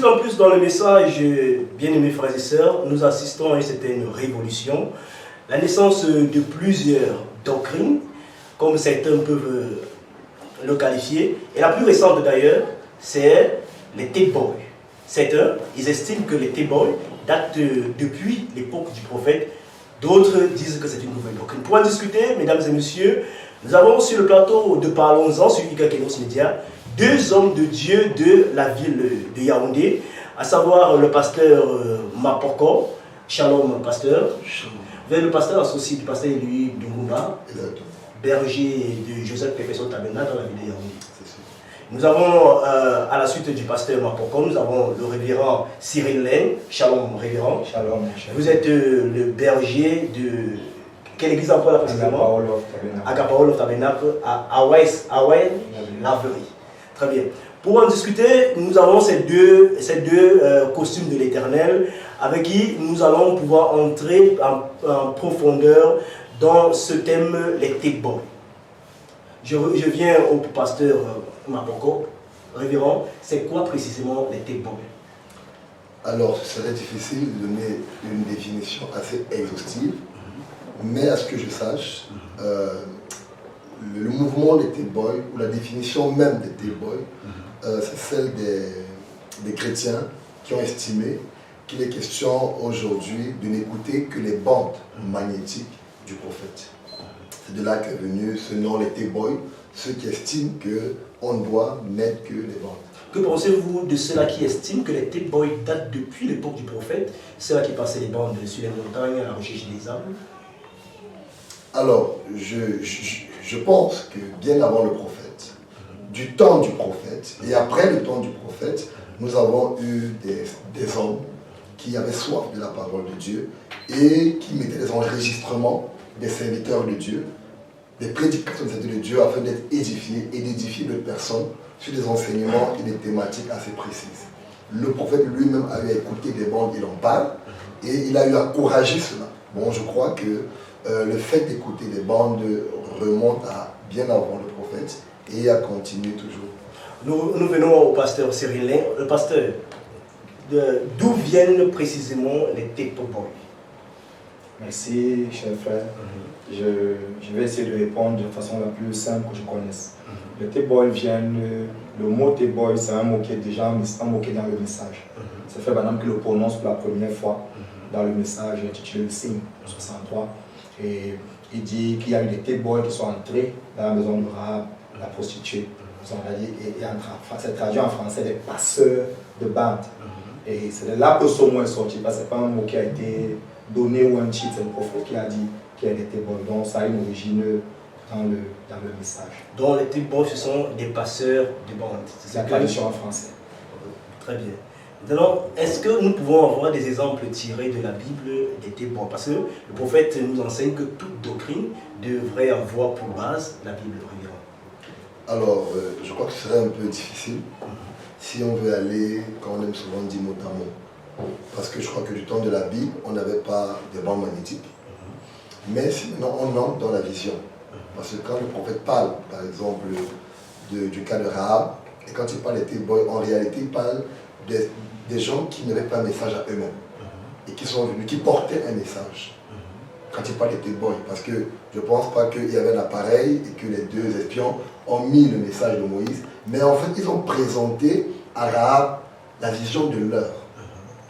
en plus dans le message, bien aimés frères et sœurs, nous assistons à une certaine révolution, la naissance de plusieurs doctrines, comme certains peuvent le qualifier. Et la plus récente d'ailleurs, c'est les T-Boys. Certains, ils estiment que les T-Boys datent depuis l'époque du prophète. D'autres disent que c'est une nouvelle doctrine. Pour en discuter, mesdames et messieurs, nous avons sur le plateau de Parlons-en sur Ika Kenos Media deux hommes de Dieu de la ville de Yaoundé, à savoir le pasteur Mapoko. Shalom, pasteur. Vous êtes le pasteur associé du pasteur Louis Dungumba, berger de Joseph Pépesson Tabernacle dans la ville de Yaoundé. Nous avons, à la suite du pasteur Mapoko, nous avons le révérend Cyril Laine. Shalom, révérend. Shalom. Vous êtes le berger de... Quelle église encore là précisément? Agapaol of Tabernacle à Hawaï, Laverie. Très bien. Pour en discuter, nous avons ces deux costumes de l'Éternel avec qui nous allons pouvoir entrer en profondeur dans ce thème, les T-Boys. Je viens au pasteur Mapoko. Révérend, c'est quoi précisément les T-Boys? Alors, ce serait difficile de donner une définition assez exhaustive, mais à ce que je sache, le mouvement des T-Boys, ou la définition même des T-Boys, c'est celle des chrétiens qui ont estimé qu'il est question aujourd'hui de n'écouter que les bandes magnétiques du prophète. C'est de là qu'est venu ce nom, les T-Boys, ceux qui estiment qu'on ne doit mettre que les bandes. Que pensez-vous de ceux-là qui estiment que les T-Boys datent depuis l'époque du prophète, ceux-là qui passaient les bandes sur les montagnes à la recherche des âmes? Alors, je pense que bien avant le prophète, du temps du prophète, et après le temps du prophète, nous avons eu des hommes qui avaient soif de la parole de Dieu et qui mettaient des enregistrements des serviteurs de Dieu, des prédications des serviteurs de Dieu afin d'être édifiés et d'édifier d'autres personnes sur des enseignements et des thématiques assez précises. Le prophète lui-même avait écouté des bandes, il en parle, et il a eu encouragé cela. Bon, je crois que le fait d'écouter des bandes remonte à bien avant le prophète et a continué toujours. Nous venons au pasteur Cyril Laine. Le pasteur, d'où viennent précisément les T-Boys? Merci, cher frère. Je vais essayer de répondre de façon la plus simple que je connaisse. Les T-Boys viennent, le mot T-Boy, c'est un mot qui est déjà un mot qui est dans le message. C'est Frère Branham qui le prononce pour la première fois dans le message intitulé Le Signe, 63. Et il dit qu'il y a eu des T-Boys qui sont entrés dans la maison de Rahab, la prostituée. C'est traduit en français des passeurs de bandes. Et c'est de là que ce mot est sorti, parce que ce n'est pas un mot qui a été donné ou un titre, c'est le prophète qui a dit qu'il y a des T-Boys. Donc ça a une origine dans le message. Donc les T-Boys, ce sont des passeurs de bandes. C'est la traduction en français. Très bien. Maintenant, est-ce que nous pouvons avoir des exemples tirés de la Bible des T-Boys? Parce que le prophète nous enseigne que toute doctrine devrait avoir pour base la Bible. Alors, je crois que ce serait un peu difficile si on veut aller, quand on aime souvent dire mot à mot. Parce que je crois que du temps de la Bible, on n'avait pas de bandes magnétiques. Mais si maintenant on entre dans la vision, parce que quand le prophète parle, par exemple, du cas de Rahab, et quand il parle des T-Boys, en réalité, il parle des gens qui n'avaient pas un message à eux-mêmes et qui sont venus, qui portaient un message. Quand il parle des T-Boys, parce que je ne pense pas qu'il y avait un appareil et que les deux espions ont mis le message de Moïse, mais en fait, ils ont présenté à Rahab la vision de l'heure.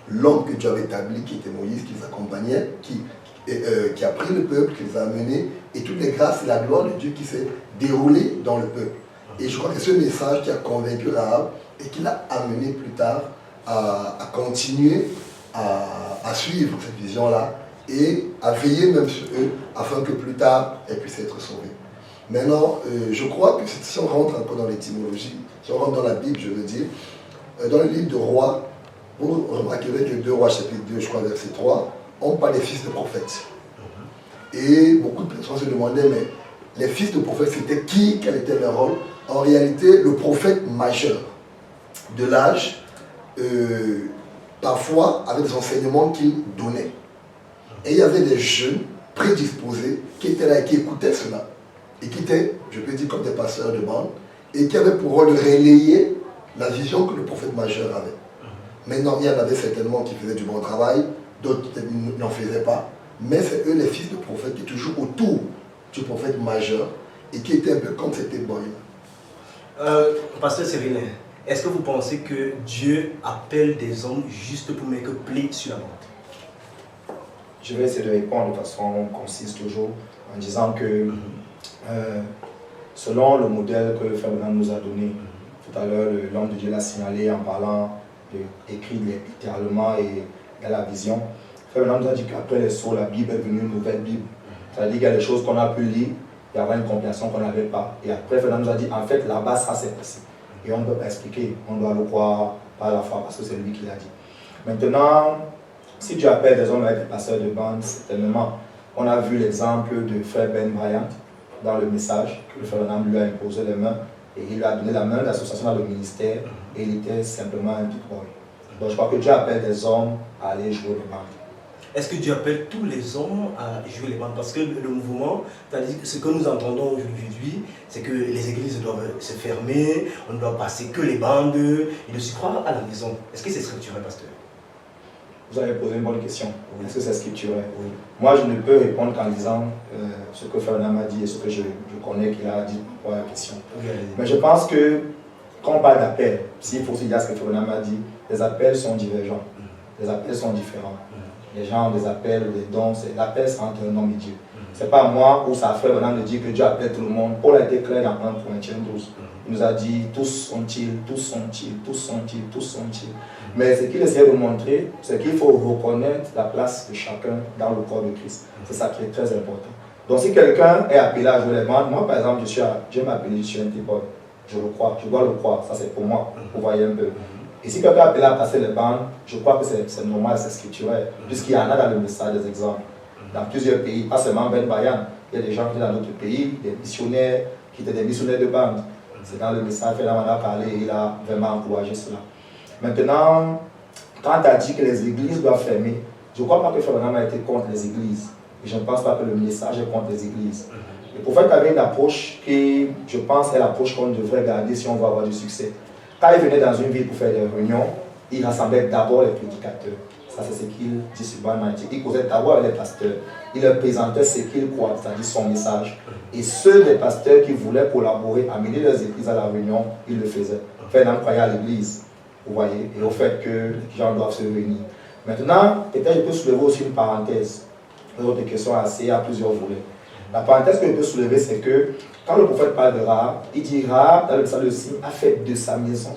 L'homme que Dieu avait établi, qui était Moïse, qui les accompagnait, qui a pris le peuple, qui les a amenés, et toutes les grâces et la gloire de Dieu qui s'est déroulée dans le peuple. Et je crois que ce message qui a convaincu Rahab et qui l'a amené plus tard à continuer à suivre cette vision-là et à veiller même sur eux afin que plus tard elles puissent être sauvées. Maintenant, je crois que si on rentre un peu dans l'étymologie, si on rentre dans la Bible, je veux dire, dans le livre de Rois, vous remarquerez que 2 Rois chapitre 2, je crois verset 3, on parle des fils de prophètes. Et beaucoup de personnes se demandaient, mais les fils de prophètes, c'était qui? Quel était leur rôle? En réalité, le prophète majeur de l'âge, parfois avec des enseignements qu'il donnait. Et il y avait des jeunes prédisposés qui étaient là et qui écoutaient cela. Et qui étaient, je peux dire, comme des passeurs de bande, et qui avaient pour rôle de relayer la vision que le prophète majeur avait. Maintenant, il y en avait certainement qui faisaient du bon travail, d'autres n'en faisaient pas. Mais c'est eux les fils de prophètes qui étaient toujours autour du prophète majeur et qui étaient un peu comme c'était boy. Pasteur Cyril, est-ce que vous pensez que Dieu appelle des hommes juste pour mettre plaie sur la bande? Je vais essayer de répondre de façon concise toujours en disant que selon le modèle que Ferdinand nous a donné, tout à l'heure l'homme de Dieu l'a signalé en parlant écrit littéralement et dans la vision. Ferdinand nous a dit qu'après les sauts, la Bible est venue une nouvelle Bible. C'est-à-dire qu'il y a des choses qu'on a pu lire, il y avait une compréhension qu'on n'avait pas. Et après, Ferdinand nous a dit, en fait, là-bas, ça s'est passé. Et on ne peut pas expliquer, on doit le croire par la foi, parce que c'est lui qui l'a dit. Maintenant, si Dieu appelle des hommes à être des pasteurs de bande, certainement, on a vu l'exemple de Frère Ben Bryant dans le message que le Ferdinand lui a imposé les mains. Et il lui a donné la main d'association dans le ministère, et il était simplement un big boy. Donc je crois que Dieu appelle des hommes à aller jouer les bandes. Est-ce que Dieu appelle tous les hommes à jouer les bandes? Parce que le mouvement, c'est-à-dire ce que nous entendons aujourd'hui, c'est que les églises doivent se fermer, on ne doit passer que les bandes, et de se croire à la maison. Est-ce que c'est scripturel, pasteur? Vous avez posé une bonne question. Est-ce que c'est scripturel? Oui. Moi, je ne peux répondre qu'en disant ce que Ferdinand m'a dit et ce que je connais qu'il a dit pour la question. Oui, mais je pense que quand on parle d'appel, s'il faut aussi dire ce que Ferdinand m'a dit, les appels sont divergents. Les appels sont différents. Les gens ont des appels, des dons, l'appel c'est entre un homme et Dieu. Ce n'est pas moi ou sa frère maintenant de dire que Dieu appelle tout le monde. Paul a été clair dans 1 Corinthiens 12. Il nous a dit, tous sont-ils, tous sont-ils, tous sont-ils, tous sont-ils. Mais ce qu'il essaie de montrer, c'est qu'il faut reconnaître la place de chacun dans le corps de Christ. C'est ça qui est très important. Donc si quelqu'un est appelé à jouer les bandes, moi par exemple, Dieu m'a appelé, je suis un T-boy. Je le crois, je dois le croire, ça c'est pour moi, vous voyez un peu. Et si quelqu'un est appelé à passer les bandes, je crois que c'est normal, c'est scripturel, puisqu'il y en a dans le message des exemples. Dans plusieurs pays, pas seulement Ben Bayan, il y a des gens qui sont dans d'autres pays, des missionnaires, qui étaient des missionnaires de bande. C'est dans le message, Ferdinand en a parlé et il a vraiment encouragé cela. Maintenant, quand tu as dit que les églises doivent fermer, je ne crois pas que Ferdinand a été contre les églises. Et je ne pense pas que le message est contre les églises. Le prophète avait une approche qui, je pense, est l'approche qu'on devrait garder si on veut avoir du succès. Quand il venait dans une ville pour faire des réunions, il rassemblait d'abord les prédicateurs. Ça, c'est ce qu'il dit sur Ban Magnétique. Il causait d'abord avec les pasteurs. Il leur présentait ce qu'il croit, c'est-à-dire son message. Et ceux des pasteurs qui voulaient collaborer, amener leurs églises à la réunion, ils le faisaient. Ferdinand croyait à l'église, vous voyez, et au fait que les gens doivent se réunir. Maintenant, peut-être je peux soulever aussi une parenthèse. Une autre question assez à plusieurs volets. La parenthèse que je peux soulever, c'est que quand le prophète parle de Rahab, il dit Rahab, dans le message de Signe, a fait de sa maison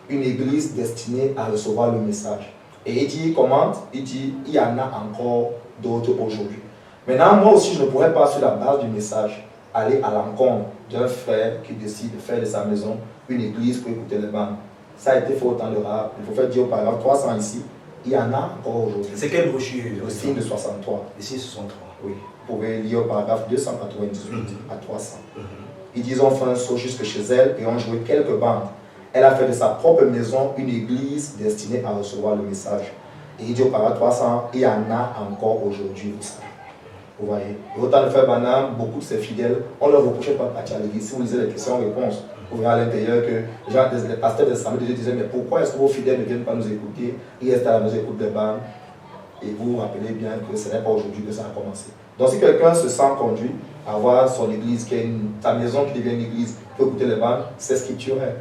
une église destinée à recevoir le message. Et il dit, comment? Il dit, il y en a encore d'autres aujourd'hui. Maintenant, moi aussi, je ne pourrais pas, sur la base du message, aller à l'encontre d'un frère qui décide de faire de sa maison une église pour écouter les bandes. Ça a été fait au temps de Rahab. Le prophète dit au paragraphe 300 ici, il y en a encore aujourd'hui. C'est quelle brochure? Le signe de 63. Le signe 63. Oui. Vous pouvez lire au paragraphe 298 à 300. Ils disent on fait un saut jusque chez elle et on jouait quelques bandes. Elle a fait de sa propre maison une église destinée à recevoir le message. Et il dit au paragraphe 300, il y en a encore aujourd'hui, vous voyez. Et autant de faire Banam, beaucoup de ses fidèles, on ne leur reprochait pas de partir à l'église. Si vous lisez les questions-réponses, vous verrez à l'intérieur que les pasteurs des assemblées de Dieu disaient, mais pourquoi est-ce que vos fidèles ne viennent pas nous écouter? Ils restent à la maison, écoutent des bandes. Et vous vous rappelez bien que ce n'est pas aujourd'hui que ça a commencé. Donc si quelqu'un se sent conduit à avoir son église, sa maison qui devient une église, peut écouter les bandes, c'est scripturel.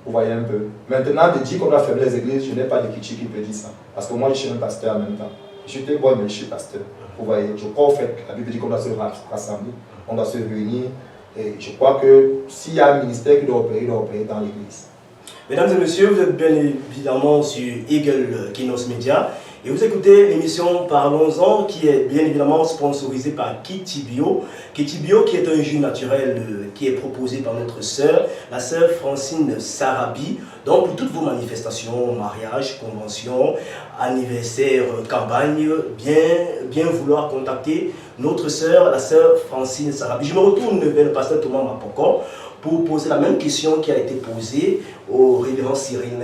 Vous voyez un peu. Maintenant, de dire qu'on doit fermer les églises, je n'ai pas de kitchi qui peut dire ça. Parce que moi, je suis un pasteur en même temps. Je suis très bon, mais je suis pasteur. Vous voyez, je crois au fait que la Bible dit qu'on doit se rassembler, on doit se réunir. Et je crois que s'il y a un ministère qui doit opérer dans l'église. Mesdames et messieurs, vous êtes bien évidemment sur Eagle Kinos Media. Et vous écoutez l'émission Parlons-en qui est bien évidemment sponsorisée par Kitibio. Kitibio qui est un jus naturel qui est proposé par notre sœur, la sœur Francine Sarabi. Donc pour toutes vos manifestations, mariage, convention, anniversaire, campagne, bien vouloir contacter notre sœur, la sœur Francine Sarabi. Je me retourne vers le pasteur Thomas Mapoko pour poser la même question qui a été posée au révérend Cyril.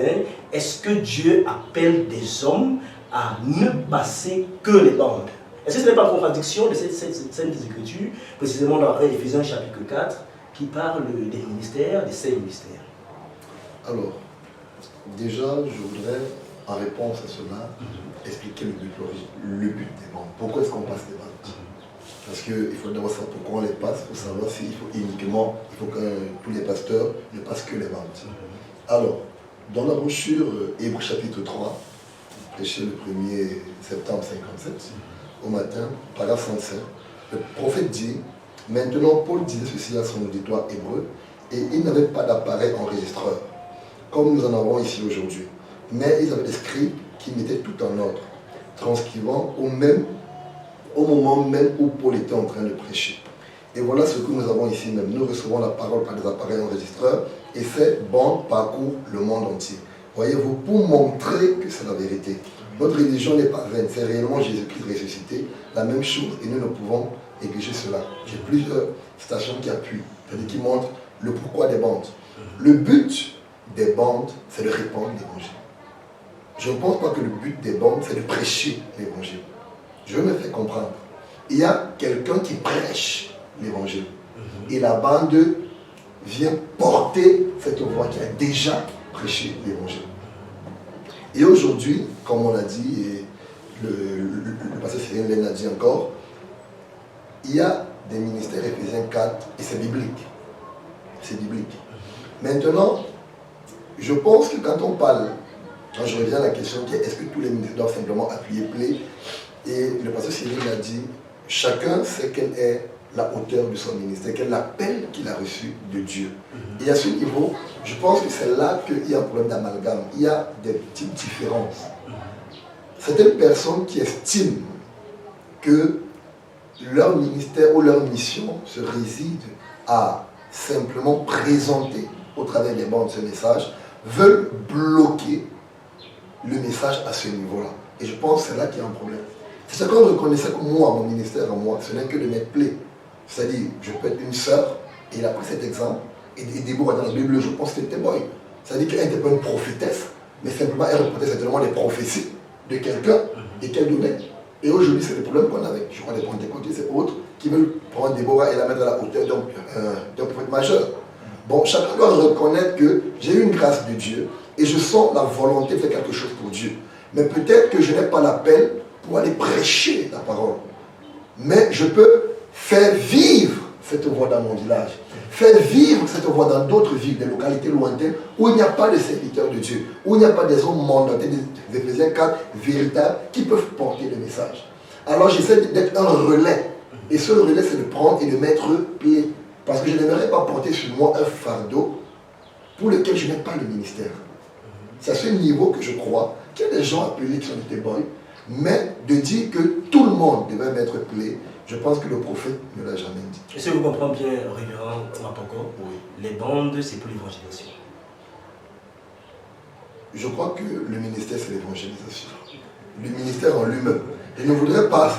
Est-ce que Dieu appelle des hommes à ne passer que les bandes? Est-ce que ce n'est pas en contradiction de cette des Écritures, précisément dans 1 Éphésiens chapitre 4, qui parle des ministères, des 5 ministères? Alors, déjà, je voudrais en réponse à cela, expliquer le but des bandes. Pourquoi est-ce qu'on passe des bandes? Parce qu'il faut d'abord savoir pourquoi on les passe, pour savoir s'il faut uniquement, il faut que tous les pasteurs ne passent que les bandes. Alors, dans la brochure Hébreux chapitre 3, prêché le 1er septembre 57, au matin, paragraphe 35, le prophète dit, maintenant Paul disait ceci à son auditoire hébreu, et il n'avait pas d'appareil enregistreur, comme nous en avons ici aujourd'hui, mais ils avaient des scribes qui mettaient tout en ordre, transcrivant au moment même où Paul était en train de prêcher. Et voilà ce que nous avons ici même. Nous recevons la parole par des appareils enregistreurs et ces bandes parcourent le monde entier. Voyez-vous, pour montrer que c'est la vérité. Notre religion n'est pas vaine, c'est réellement Jésus-Christ ressuscité, la même chose, et nous ne pouvons négliger cela. J'ai plusieurs stations qui appuient, c'est-à-dire qui montrent le pourquoi des bandes. Le but des bandes, c'est de répandre l'évangile. Je ne pense pas que le but des bandes, c'est de prêcher l'évangile. Je me fais comprendre. Il y a quelqu'un qui prêche l'évangile. Et la bande vient porter cette voix qui a déjà prêché l'évangile. Et aujourd'hui, comme on l'a dit, et le pasteur Cyril l'a dit encore, il y a des ministères Éphésiens 4 et c'est biblique. C'est biblique. Maintenant, je pense que quand on parle, quand je reviens à la question qui est est-ce que tous les ministères doivent simplement appuyer play, et le pasteur Cyril l'a dit, chacun sait quelle est la hauteur de son ministère, quel est l'appel qu'il a reçu de Dieu. Et à ce niveau, je pense que c'est là qu'il y a un problème d'amalgame. Il y a des petites différences. Certaines personnes qui estiment que leur ministère ou leur mission se réside à simplement présenter au travers des bandes ce message, veulent bloquer le message à ce niveau-là. Et je pense que c'est là qu'il y a un problème. C'est ce qu'on reconnaissait comme moi, mon ministère à moi, ce n'est que de mes plaies. C'est-à-dire, je peux être une sœur, et il a pris cet exemple, et Déborah dans la Bible, je pense que c'était boy. C'est-à-dire qu'elle n'était pas une prophétesse, mais simplement elle représentait certainement les prophéties de quelqu'un et qu'elle donnait. Et aujourd'hui, c'est le problème qu'on a avec, je crois, les pentecôtistes et autres, qui veulent prendre Déborah et la mettre à la hauteur d'un prophète majeur. Bon, chacun doit reconnaître que j'ai eu une grâce de Dieu, et je sens la volonté de faire quelque chose pour Dieu. Mais peut-être que je n'ai pas l'appel pour aller prêcher la parole. Mais je peux faire vivre cette voix dans mon village, faire vivre cette voix dans d'autres villes, des localités lointaines, où il n'y a pas de serviteurs de Dieu, où il n'y a pas des hommes mandatés, des Éphésiens 4 véritables, qui peuvent porter le message. Alors j'essaie d'être un relais, et ce relais c'est de prendre et de mettre pied, parce que je n'aimerais pas porter sur moi un fardeau pour lequel je n'ai pas le ministère. C'est à ce niveau que je crois qu'il y a des gens appelés qui sont des boys, mais de dire que tout le monde devait mettre clé, je pense que le prophète ne l'a jamais dit. Est-ce que vous comprenez bien, révérend Mapoko? Oui. Les bandes, c'est pour l'évangélisation. Je crois que le ministère, c'est l'évangélisation. Le ministère en lui-même. Je ne voudrais pas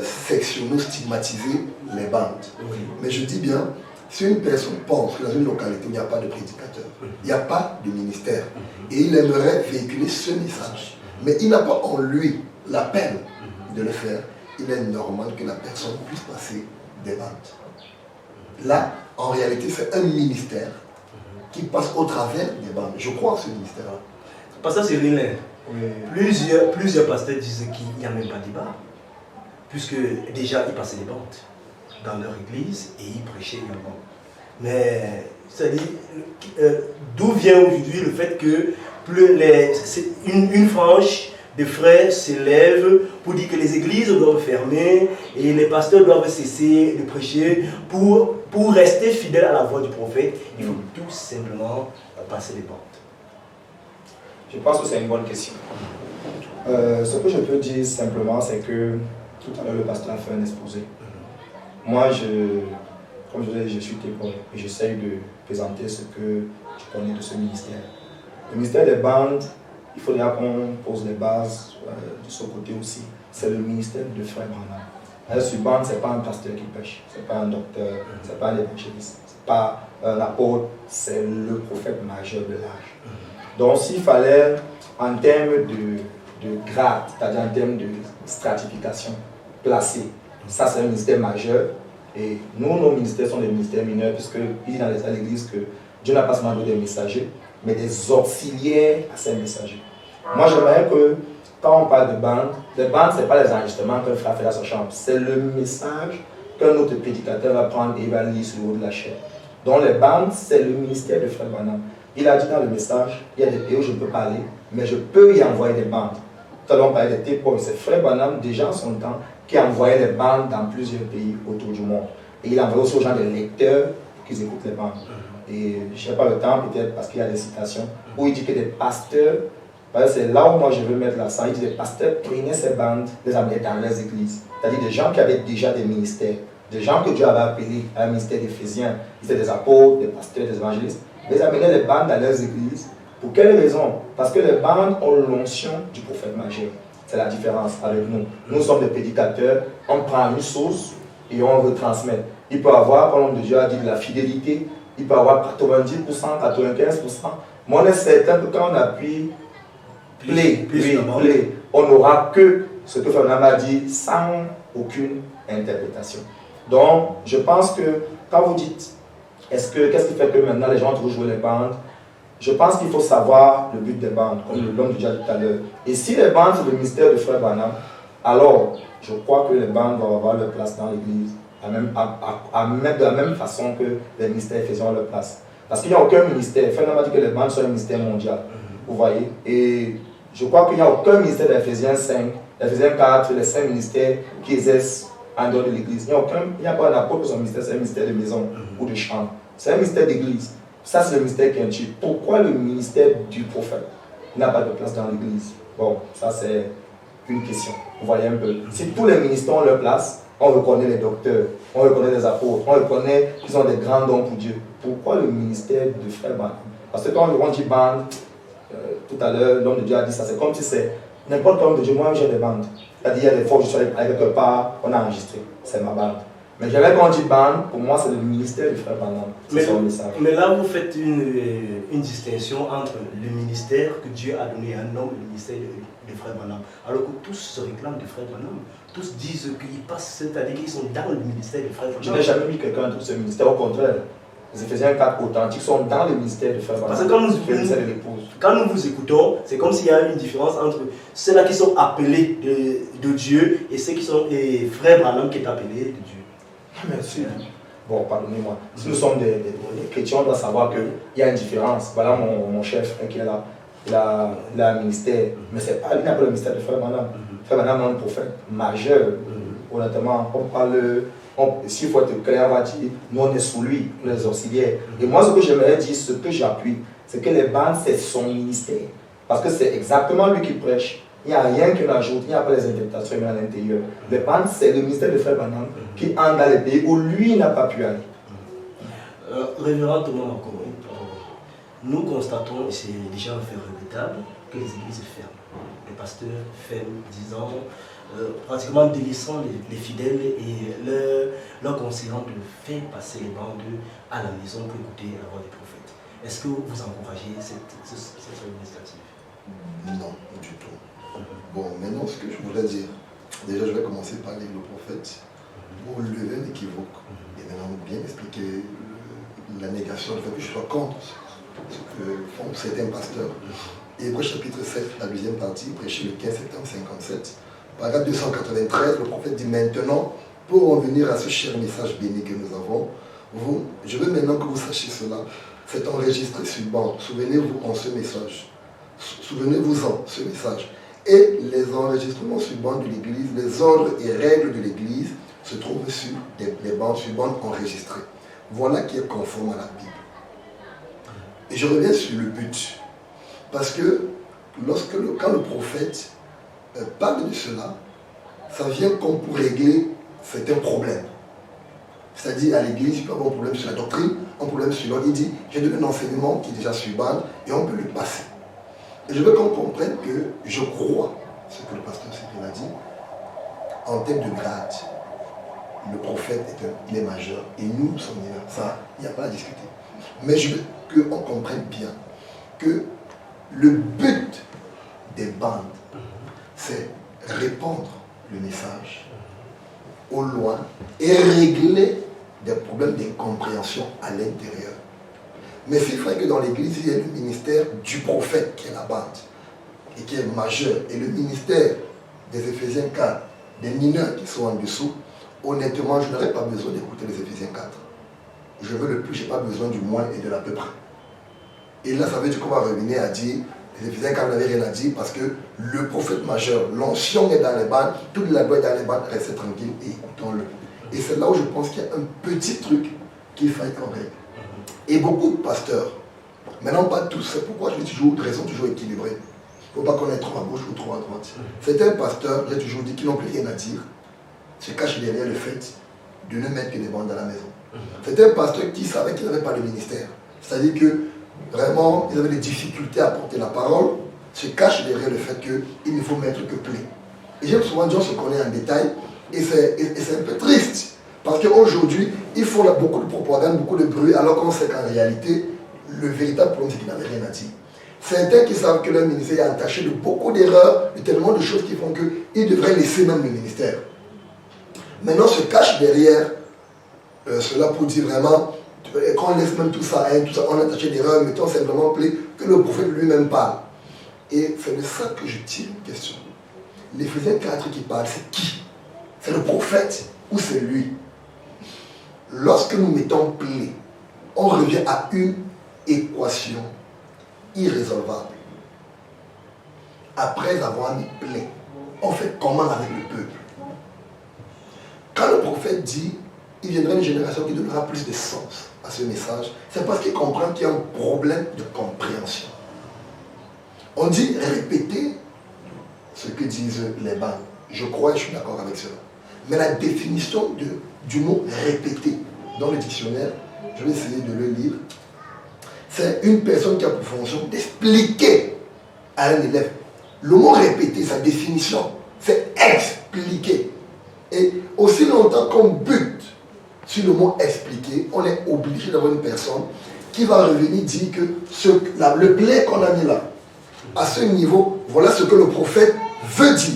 sectionner, stigmatiser les bandes. Oui. Mais je dis bien, si une personne pense que dans une localité, il n'y a pas de prédicateur, il n'y a pas de ministère, et il aimerait véhiculer ce message, mais il n'a pas en lui l'appel de le faire, il est normal que la personne puisse passer des bandes. Là, en réalité, c'est un ministère qui passe au travers des bandes. Je crois à ce ministère-là. Pasteur Cyril, plusieurs pasteurs disent qu'il n'y a même pas de débat, puisque déjà ils passaient des bandes dans leur église et ils prêchaient également. Mais, c'est-à-dire, d'où vient aujourd'hui le fait que une frange de frères s'élève pour dire que les églises doivent fermer et les pasteurs doivent cesser de prêcher pour rester fidèles à la voix du prophète. Il faut tout simplement passer les bandes. Je pense que c'est une bonne question. Ce que je peux dire simplement, c'est que tout à l'heure, le pasteur a fait un exposé. Moi, comme je disais, je suis témoin et j'essaye de présenter ce que je connais de ce ministère. Le ministère des bandes, il faudra qu'on pose les bases de ce côté aussi. C'est le ministère de Frère Branham. Sur bande, ce n'est pas un pasteur qui prêche, ce n'est pas un docteur, ce n'est pas un évangéliste, ce n'est pas un apôtre, c'est le prophète majeur de l'âge. Donc s'il fallait, en termes de grade, c'est-à-dire en termes de stratification, placer, ça c'est un ministère majeur. Et nous, nos ministères sont des ministères mineurs, puisqu'il dit dans l'église que Dieu n'a pas seulement donné des messagers, mais des auxiliaires à ces messagers. Moi, j'aimerais que quand on parle de bande, les bandes, ce n'est pas les enregistrements qu'un frère fait dans sa chambre, c'est le message qu'un autre prédicateur va prendre et va lire sur le haut de la chaîne. Donc les bandes, c'est le ministère de Frère Branham. Il a dit dans le message, il y a des pays où je ne peux pas aller, mais je peux y envoyer des bandes. Tout à l'heure, on parlait des T-Points. C'est Frère Branham, déjà en son temps, qui envoyait des bandes dans plusieurs pays autour du monde. Et il envoyait aussi aux gens des lecteurs qui écoutent les bandes. Et je n'ai pas le temps, peut-être parce qu'il y a des citations, où il dit que des pasteurs, c'est là où moi je veux mettre l'accent, il dit que des pasteurs prenaient ces bandes, les amenaient dans leurs églises. C'est-à-dire des gens qui avaient déjà des ministères, des gens que Dieu avait appelés à un ministère d'Éphésiens, ils étaient des apôtres, des pasteurs, des évangélistes, les amenaient les bandes dans leurs églises. Pour quelle raison? Parce que les bandes ont l'onction du prophète majeur. C'est la différence avec nous. Nous sommes des prédicateurs, on prend une source et on veut transmettre. Il peut avoir, comme l'homme de Dieu a dit, de la fidélité, il peut avoir 90%, 95%. Mais on est certain que quand on appuie play, on n'aura que ce que Fernand a dit sans aucune interprétation. Donc, je pense que quand vous dites, qu'est-ce qui fait que maintenant les gens trouvent jouer les bandes? Je pense qu'il faut savoir le but des bandes, comme l'homme de Dieu a dit tout à l'heure. Et si les bandes, c'est le mystère de Frère Branham, alors je crois que les bandes doivent avoir leur place dans l'église, de la même façon que les ministères éphésiens ont leur place. Parce qu'il n'y a aucun ministère. Frère Branham a dit que les bandes sont un ministère mondial. Vous voyez? Et je crois qu'il n'y a aucun ministère d'Éphésiens 5, d'Éphésiens 4, les 5 ministères qui exercent en dehors de l'église. Il n'y a pas un apôtre pour son ministère, c'est un ministère de maison ou de chambre. C'est un ministère d'église. Ça, c'est le ministère qui est un type. Pourquoi le ministère du prophète n'a pas de place dans l'église? Bon, ça, c'est une question. Vous voyez un peu. Si tous les ministères ont leur place, on reconnaît les docteurs, on reconnaît les apôtres, on reconnaît qu'ils ont des grands dons pour Dieu. Pourquoi le ministère de Frère Branham? Parce que quand on dit bande, tout à l'heure, l'homme de Dieu a dit ça, c'est comme si c'est n'importe quel homme de Dieu, moi j'ai des bandes. C'est-à-dire, il y a des fois où je suis allé quelque part, on a enregistré, c'est ma bande. Mais j'avais quand on dit bande, pour moi c'est le ministère du Frère Branham. C'est son message. Mais là, vous faites une distinction entre le ministère que Dieu a donné à un homme et le ministère de Frère Branham. Alors que tous se réclament de Frère Branham. Tous disent qu'ils passent, c'est-à-dire qu'ils sont dans le ministère de Frère Branham. Je n'ai jamais mis quelqu'un dans ce ministère, au contraire. Les Éphésiens 4 authentiques sont dans le ministère de Frère Branham. Parce que quand nous vous écoutons, c'est comme s'il y a une différence entre ceux-là qui sont appelés de Dieu et ceux qui sont Frère Branham qui est appelé de Dieu. Merci. Bon, pardonnez-moi. Si nous sommes des chrétiens, on doit savoir qu'il y a une différence. Voilà mon chef qui est là. Il a un ministère, mais c'est pas, il n'a pas le ministère de Frère Branham. Frère Branham est un prophète majeur. Honnêtement, on parle. S'il faut être clair, on va dire, nous on est sous lui, nous les auxiliaires. Et moi, ce que j'aimerais dire, ce que j'appuie, c'est que les bandes, c'est son ministère. Parce que c'est exactement lui qui prêche. Il n'y a rien qui l'ajoute, il n'y a pas les interprétations à l'intérieur. Les bandes, c'est le ministère de Frère Branham qui entre dans les pays où lui n'a pas pu aller. Révérend Thomas Makourou, nous constatons, et c'est déjà un fait regrettable, que les églises ferment. Les pasteurs ferment, disant, pratiquement délaissant les fidèles et leur conseillant de faire passer les bandes à la maison pour écouter la voix des prophètes. Est-ce que vous encouragez cette initiative? Non, du tout. Bon, maintenant, ce que je voudrais dire, déjà, je vais commencer par lire le prophète pour lever un équivoque et maintenant bien expliquer la négation, le fait que je sois contre ce que font certains pasteurs. Hébreux chapitre 7, la deuxième partie, prêché le 15 septembre 57, paragraphe 293, le prophète dit maintenant, pour en venir à ce cher message béni que nous avons, je veux maintenant que vous sachiez cela, c'est enregistré sur bande, souvenez-vous en ce message. Souvenez-vous-en ce message. Et les enregistrements sur bande de l'Église, les ordres et règles de l'Église se trouvent sur des bandes sur bande enregistrées. Voilà qui est conforme à la Bible. Et je reviens sur le but. Parce que quand le prophète parle de cela, ça vient comme pour régler certains problèmes. C'est-à-dire à l'Église, il peut avoir un problème sur la doctrine, un problème sur l'ordre. Il dit, j'ai donné un enseignement qui est déjà sur bande et on peut le passer. Et je veux qu'on comprenne que je crois ce que le pasteur Cyprien a dit. En termes de grade, le prophète est majeur et nous sommes mineurs. Ça, il n'y a pas à discuter. Mais je veux qu'on comprenne bien que le but des bandes, c'est répandre le message au loin et régler des problèmes d'incompréhension à l'intérieur. Mais c'est vrai que dans l'église, il y a le ministère du prophète qui est la bande. et qui est majeur, et le ministère des Éphésiens 4, des mineurs qui sont en dessous, honnêtement, je n'aurais pas besoin d'écouter les Éphésiens 4. Je veux le plus, je n'ai pas besoin du moins et de l'à peu près. Et là, ça veut dire qu'on va revenir à dire, les Éphésiens 4 n'avaient rien à dire parce que le prophète majeur, l'ancien est dans les bandes, toute la loi est dans les bandes, restez tranquille et écoutons-le. Et c'est là où je pense qu'il y a un petit truc qu'il faille qu'on règle. Et beaucoup de pasteurs, maintenant pas tous, c'est pourquoi je dis toujours, raison toujours équilibrée. Il ne faut pas qu'on ait trop à gauche ou trop à droite. Certains pasteurs, j'ai toujours dit qu'ils n'ont plus rien à dire, se cachent derrière le fait de ne mettre que des bandes dans la maison. Certains pasteurs qui savaient qu'ils n'avaient pas de ministère, c'est-à-dire que vraiment, ils avaient des difficultés à porter la parole, se cachent derrière le fait qu'il ne faut mettre que plaît. Et j'aime souvent dire ce qu'on est en détail, et c'est un peu triste, parce qu'aujourd'hui, ils font beaucoup de propagande, beaucoup de bruit, alors qu'on sait qu'en réalité, le véritable problème, c'est qu'ils n'avaient rien à dire. Certains qui savent que leur ministère est entaché de beaucoup d'erreurs, de tellement de choses qui font qu'ils devraient laisser même le ministère. Maintenant, se cache derrière cela pour dire vraiment, qu'on laisse même tout ça, on est attaché d'erreurs, mettons simplement que le prophète lui-même parle. Et c'est de ça que je tire une question. L'Éphésiens 4 qui parle, c'est qui? C'est le prophète ou c'est lui? Lorsque nous mettons plaie, on revient à une équation irrésolvable. Après avoir mis plaie, on fait comment avec le peuple? Quand le prophète dit, il viendra une génération qui donnera plus de sens à ce message, c'est parce qu'il comprend qu'il y a un problème de compréhension. On dit répéter ce que disent les bancs. Je crois et je suis d'accord avec cela. Mais la définition du mot répéter dans le dictionnaire, je vais essayer de le lire, c'est une personne qui a pour fonction d'expliquer à un élève. Le mot répéter, sa définition, c'est expliquer. Et aussi longtemps qu'on bute sur le mot expliquer, on est obligé d'avoir une personne qui va revenir dire que le plaid qu'on a mis là, à ce niveau, voilà ce que le prophète veut dire.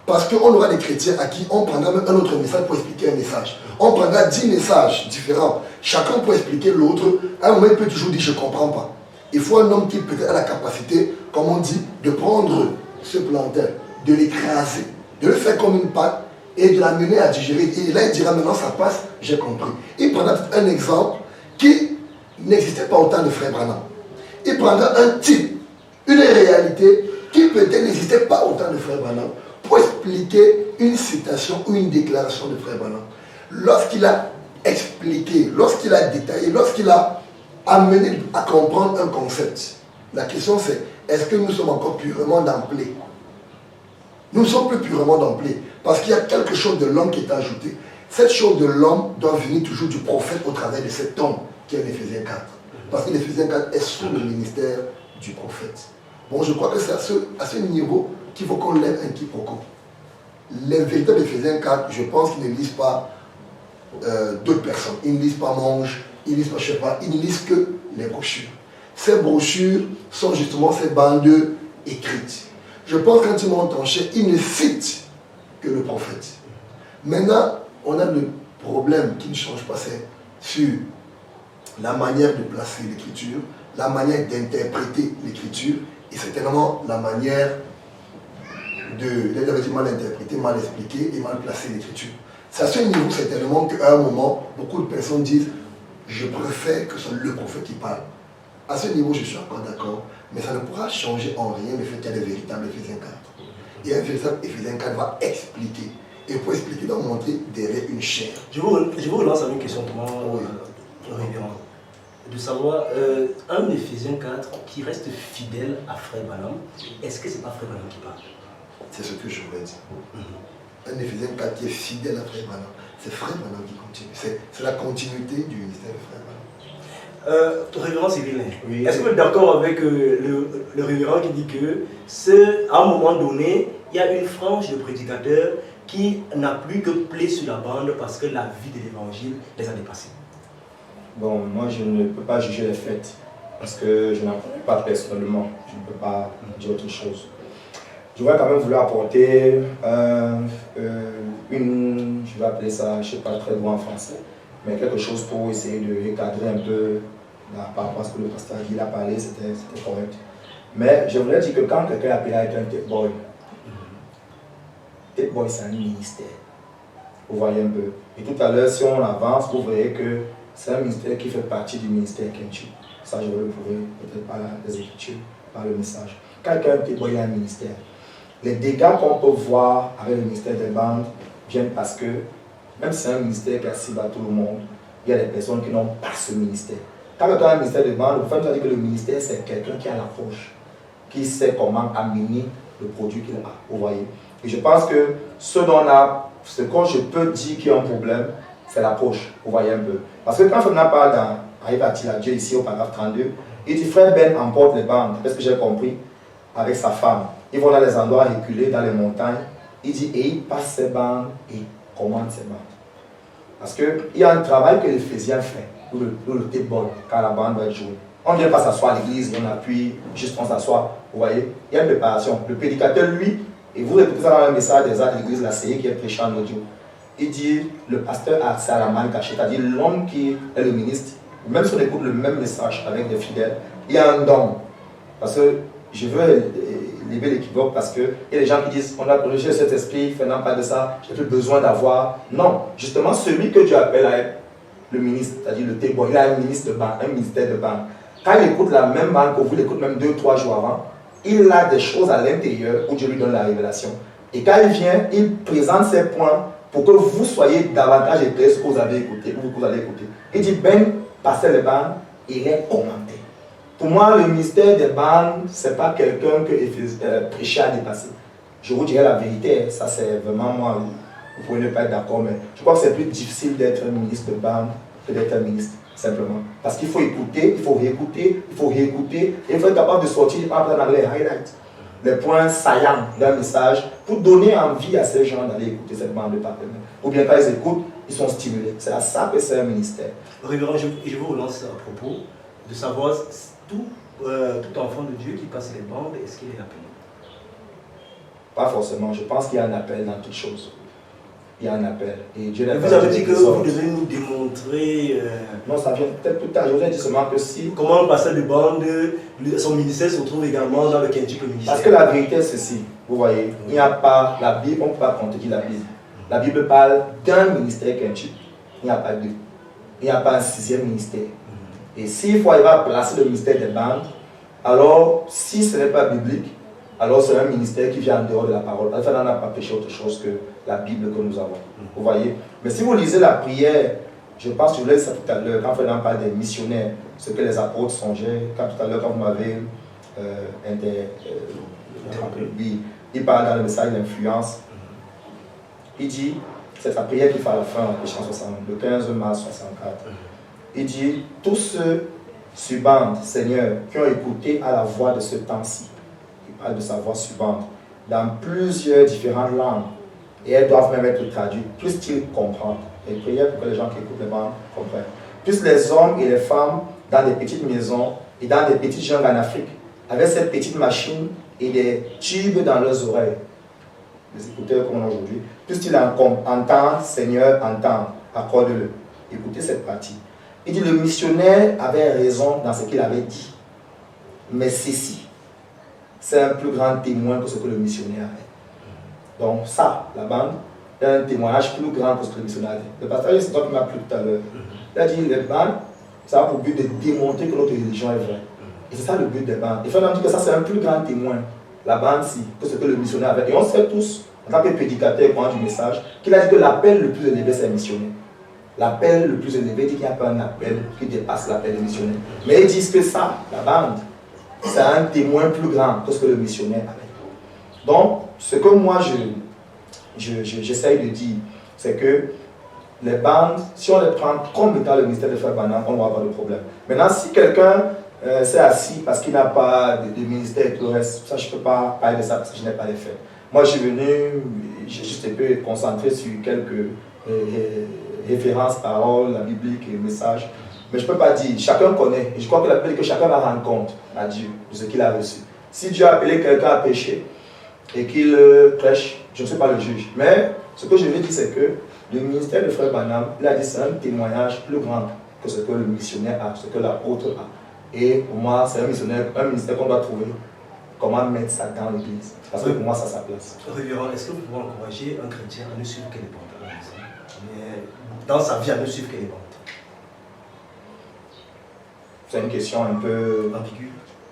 Parce qu'on aura des chrétiens à qui on prendra même un autre message pour expliquer un message. On prendra 10 messages différents, chacun pour expliquer l'autre. À un moment, il peut toujours dire je ne comprends pas. Il faut un homme qui peut-être a la capacité, comme on dit, de prendre ce plantain, de l'écraser, de le faire comme une pâte et de l'amener à digérer. Et là, il dira maintenant ça passe, j'ai compris. Il prendra un exemple qui n'existait pas au temps de Frère Branham. Il prendra un type, une réalité qui peut-être n'existait pas au temps de Frère Branham pour expliquer une citation ou une déclaration de Frère Branham. Lorsqu'il a expliqué, lorsqu'il a détaillé, lorsqu'il a amené à comprendre un concept, la question c'est, est-ce que nous sommes encore purement dans plaie? Nous ne sommes plus purement dans plaie, parce qu'il y a quelque chose de l'homme qui est ajouté. Cette chose de l'homme doit venir toujours du prophète au travers de cet homme qui est l'Éphésiens 4. Parce que l'Éphésiens 4 est sous le ministère du prophète. Bon, je crois que c'est à ce niveau qu'il faut qu'on lève un quiproquo. Les véritables Éphésiens 4, je pense qu'ils ne lisent pas d'autres personnes. Ils ne lisent pas Monge, ils ne lisent pas, je ne sais pas, ils ne lisent que les brochures. Ces brochures sont justement ces bandes écrites. Je pense que quand ils m'ont tranché, ils ne citent que le prophète. Maintenant, on a le problème qui ne change pas, c'est sur la manière de placer l'écriture, la manière d'interpréter l'écriture, et certainement la manière de mal interpréter, mal expliquer et mal placer l'écriture. C'est à ce niveau certainement qu'à un moment, beaucoup de personnes disent « je préfère que ce soit le prophète qui parle ». À ce niveau, je suis encore d'accord, mais ça ne pourra changer en rien le fait qu'il y a des véritables Éphésiens 4. Et un véritable Éphésiens 4 va expliquer. Et pour expliquer, il doit montrer derrière une chair. Je vous relance avec une question, Thomas, révérend. De savoir, un Éphésiens 4 qui reste fidèle à Frère Branham, est-ce que ce n'est pas Frère Branham qui parle? C'est ce que je voulais dire. Un Éphésiens 4 qui est fidèle à Frère Branham, c'est Frère Branham qui continue. C'est la continuité du ministère de Frère Branham. Révérend Cyril, oui. Est-ce que vous êtes d'accord avec le révérend qui dit que, à un moment donné, il y a une frange de prédicateurs qui n'a plus que plaie sur la bande parce que la vie de l'évangile les a dépassés? Bon, moi je ne peux pas juger les faits parce que je n'en connais pas personnellement. Je ne peux pas dire autre chose. Je vais quand même vouloir apporter je vais appeler ça, je ne sais pas très bon en français, mais quelque chose pour essayer de recadrer un peu par rapport à ce que le pasteur Guy a parlé, c'était correct. Mais je voulais dire que quand quelqu'un est appelé à être un tech boy, c'est un ministère. Vous voyez un peu. Et tout à l'heure, si on avance, vous verrez que c'est un ministère qui fait partie du ministère Kenchi. Ça, je vais le prouver peut-être par les écritures, par le message. Quelqu'un qui est un ministère. Les dégâts qu'on peut voir avec le ministère des bandes viennent parce que, même si c'est un ministère qui accessible à tout le monde, il y a des personnes qui n'ont pas ce ministère. Quand quelqu'un a un ministère de bandes, vous pouvez dire que le ministère, c'est quelqu'un qui a l'approche, qui sait comment amener le produit qu'il a. Vous voyez. Et je pense que ce que je peux dire qu'il y a un problème, c'est l'approche. Vous voyez un peu. Parce que quand Fernand parle arrive à Dieu ici au paragraphe 32, il dit frère Ben emporte les bandes. Est-ce que j'ai compris? Avec sa femme. Ils vont dans les endroits reculés, dans les montagnes. Il dit et il passe ses bandes et commande ses bandes. Parce qu'il y a un travail que l'Éphésiens fait, ou le table, quand la bande va être jouée. On ne vient pas s'asseoir à l'église, on appuie, juste on s'assoit. Vous voyez, il y a une préparation. Le prédicateur, lui, et vous écoutez ça dans le message des arts de l'église, la CI qui est prêché en audio. Il dit, le pasteur a accès à la manne cachée, c'est-à-dire l'homme qui est le ministre, même si on écoute le même message avec des fidèles, il y a un don. Parce que je veux lever l'équivoque parce qu'il y a des gens qui disent, on a rejeté cet esprit, faisant pas de ça, j'ai plus besoin d'avoir. Non, justement, celui que Dieu appelle à être le ministre, c'est-à-dire le témoin, il a un ministre de banque, un ministère de banque. Quand il écoute la même banque que vous l'écoutez même 2-3 jours avant, il a des choses à l'intérieur où Dieu lui donne la révélation. Et quand il vient, il présente ses points pour que vous soyez davantage éclairés ce que vous avez écouté, ou que vous allez écouter. Il dit, Ben, passez les bandes, il est commenté. Pour moi, le mystère des bandes, ce n'est pas quelqu'un que prêcher à dépasser. Je vous dirais la vérité, ça c'est vraiment moi, vous pouvez ne pas être d'accord, mais je crois que c'est plus difficile d'être un ministre de bande que d'être un ministre, simplement. Parce qu'il faut écouter, il faut réécouter, il faut réécouter, et il faut être capable de sortir dans les highlights, les points saillants d'un message, pour donner envie à ces gens d'aller écouter cette bande de partenaires. Ou bien quand ils écoutent, ils sont stimulés. C'est à ça que c'est un ministère. Révérend, je vous relance à propos de savoir tout enfant de Dieu qui passe les bandes, est-ce qu'il est appelé? Pas forcément. Je pense qu'il y a un appel dans toute chose. Il y a un appel. Et Dieu vous avez dit que vous devez nous démontrer... Non, ça vient peut-être plus tard. Je vous ai dit seulement que si... Comment le pasteur de bande, son ministère se trouve également dans le Kenchi ministère. Parce que la vérité est ceci. Vous voyez, il n'y a pas... La Bible, on ne peut pas contredire la Bible. La Bible parle d'un ministère Kenchi. Il n'y a pas deux. Il n'y a pas un 6e ministère. Et s'il faut arriver à placer le ministère des bandes, alors si ce n'est pas biblique, alors c'est un ministère qui vient en dehors de la parole. Enfin, on n'a pas péché autre chose que la Bible que nous avons. Vous voyez? Mais si vous lisez la prière, je pense que je vous l'ai dit ça tout à l'heure, quand on parle des missionnaires, ce que les apôtres songeaient, quand tout à l'heure, quand vous m'avez il parle dans le message d'influence, il dit, c'est sa prière qu'il fait à la fin, le 15 mars 64. Il dit, tous ceux subantes, Seigneur, qui ont écouté à la voix de ce temps-ci, il parle de sa voix subante, dans plusieurs différentes langues, et elles doivent même être traduites, puissent-ils comprendre. Et prière pour que les gens qui écoutent les bandes comprennent. Plus les hommes et les femmes dans des petites maisons et dans des petites jungles en Afrique, avec cette petite machine et des tubes dans leurs oreilles, les écouteurs comme on a aujourd'hui, puissent-ils entendre, Seigneur, entendre, accorde-le. Écoutez cette partie. Il dit, le missionnaire avait raison dans ce qu'il avait dit. Mais ceci, c'est un plus grand témoin que ce que le missionnaire avait. Donc ça, la bande, est un témoignage plus grand que ce que le missionnaire avait. Le pasteur, c'est toi qui m'a plu tout à l'heure. Il a dit, les bandes, ça a pour but de démontrer que notre religion est vraie. Et c'est ça le but des bandes. Il faut dire que ça, c'est un plus grand témoin, la bande, si, que ce que le missionnaire avait. Et on sait tous, en tant que prédicateur, quand du message, qu'il a dit que l'appel le plus élevé, c'est le missionnaire. L'appel le plus élevé dit qu'il n'y a pas un appel qui dépasse l'appel du missionnaire. Mais ils disent que ça, la bande, c'est un témoin plus grand que ce que le missionnaire avait. Donc, ce que moi j'essaye de dire, c'est que les bandes, si on les prend comme étant le ministère de Frère Branham, on va avoir de problème. Maintenant, si quelqu'un s'est assis parce qu'il n'a pas de ministère et tout le reste, ça je ne peux pas parler de ça parce que je n'ai pas les faits. Moi, je suis venu, j'ai juste un peu concentré sur quelques références, paroles, la biblique et le message. Mais je ne peux pas dire, chacun connaît. Et je crois que la Bible dit que chacun va rendre compte à Dieu de ce qu'il a reçu. Si Dieu a appelé quelqu'un à pécher et qu'il prêche, je ne suis pas le juge. Mais ce que je veux dire, c'est que le ministère de Frère Branham, il a dit c'est un témoignage plus grand que ce que le missionnaire a, ce que l'apôtre a. Et pour moi, c'est un ministère qu'on doit trouver comment mettre ça dans l'église. Parce que pour moi, ça a sa place. Révérend, est-ce que vous pouvez encourager un chrétien à ne suivre que les ventes à la maison, mais dans sa vie à ne suivre que les ventes? C'est une question un peu... Ambiguë?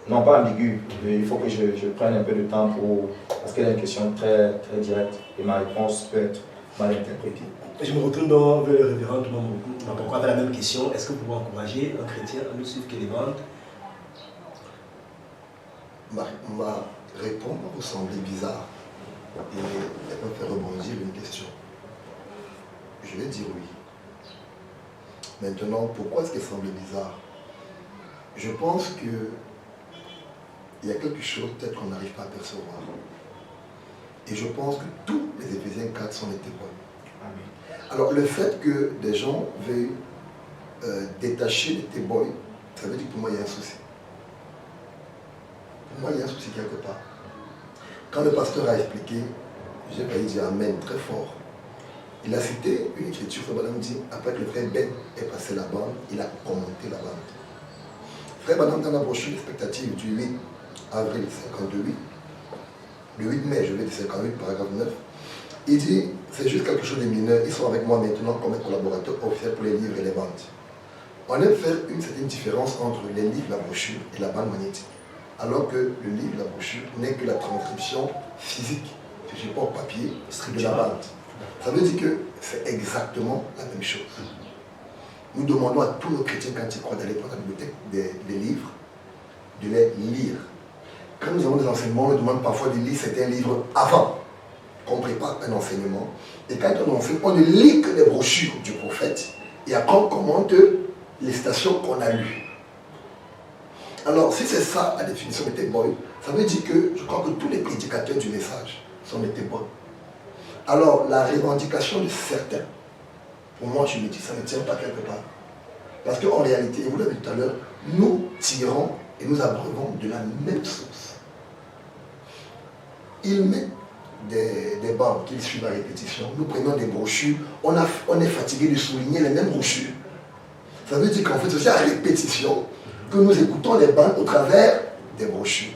Non, pas ambiguë. Il faut que je prenne un peu de temps pour... Parce qu'elle est une question très, très directe et ma réponse peut être mal interprétée. Je me retourne donc vers le révérend, pourquoi avec la même question. Est-ce que vous pouvez encourager un chrétien à ne suivre que les ventes? Ma réponse va vous sembler bizarre et elle peut faire rebondir une question. Je vais dire oui. Maintenant, pourquoi est-ce qu'elle semble bizarre? Je pense qu'il y a quelque chose peut-être qu'on n'arrive pas à percevoir. Et je pense que tous les Éphésiens 4 sont des témoins. Amen. Alors le fait que des gens veuillent détacher les témoins, ça veut dire que pour moi il y a un souci. Pour moi il y a un souci quelque part. Quand le pasteur a expliqué, j'ai failli dire Amen très fort. Il a cité une écriture, Frère Branham dit, après que le frère Ben est passé la bande, il a commenté la bande. Frère Branham dans la brochure expectative du 8 avril 52, le 8 mai, je vais dire 58, paragraphe 9, il dit, c'est juste quelque chose de mineur, ils sont avec moi maintenant comme un collaborateur officiel pour les livres et les ventes. On aime faire une certaine différence entre les livres, la brochure et la bande magnétique. Alors que le livre, la brochure, n'est que la transcription physique du support papier de la bande. Ça veut dire que c'est exactement la même chose. Nous demandons à tous nos chrétiens, quand ils croient d'aller prendre la bibliothèque des livres, de les lire. Quand nous avons des enseignements, on nous demande parfois de lire certains livres avant qu'on prépare un enseignement. Et quand on enseigne, on ne lit que les brochures du prophète et après on commente les citations qu'on a lues. Alors, si c'est ça la définition de témoin, ça veut dire que je crois que tous les prédicateurs du message sont des témoins. Alors, la revendication de certains, pour moi, je me dis, ça ne tient pas quelque part. Parce qu'en réalité, et vous l'avez dit tout à l'heure, nous tirons et nous abreuvons de la même source. Ils mettent des bandes qu'ils suivent à répétition. Nous prenons des brochures. On est fatigué de souligner les mêmes brochures. Ça veut dire qu'en fait, c'est aussi à répétition que nous écoutons les bandes au travers des brochures.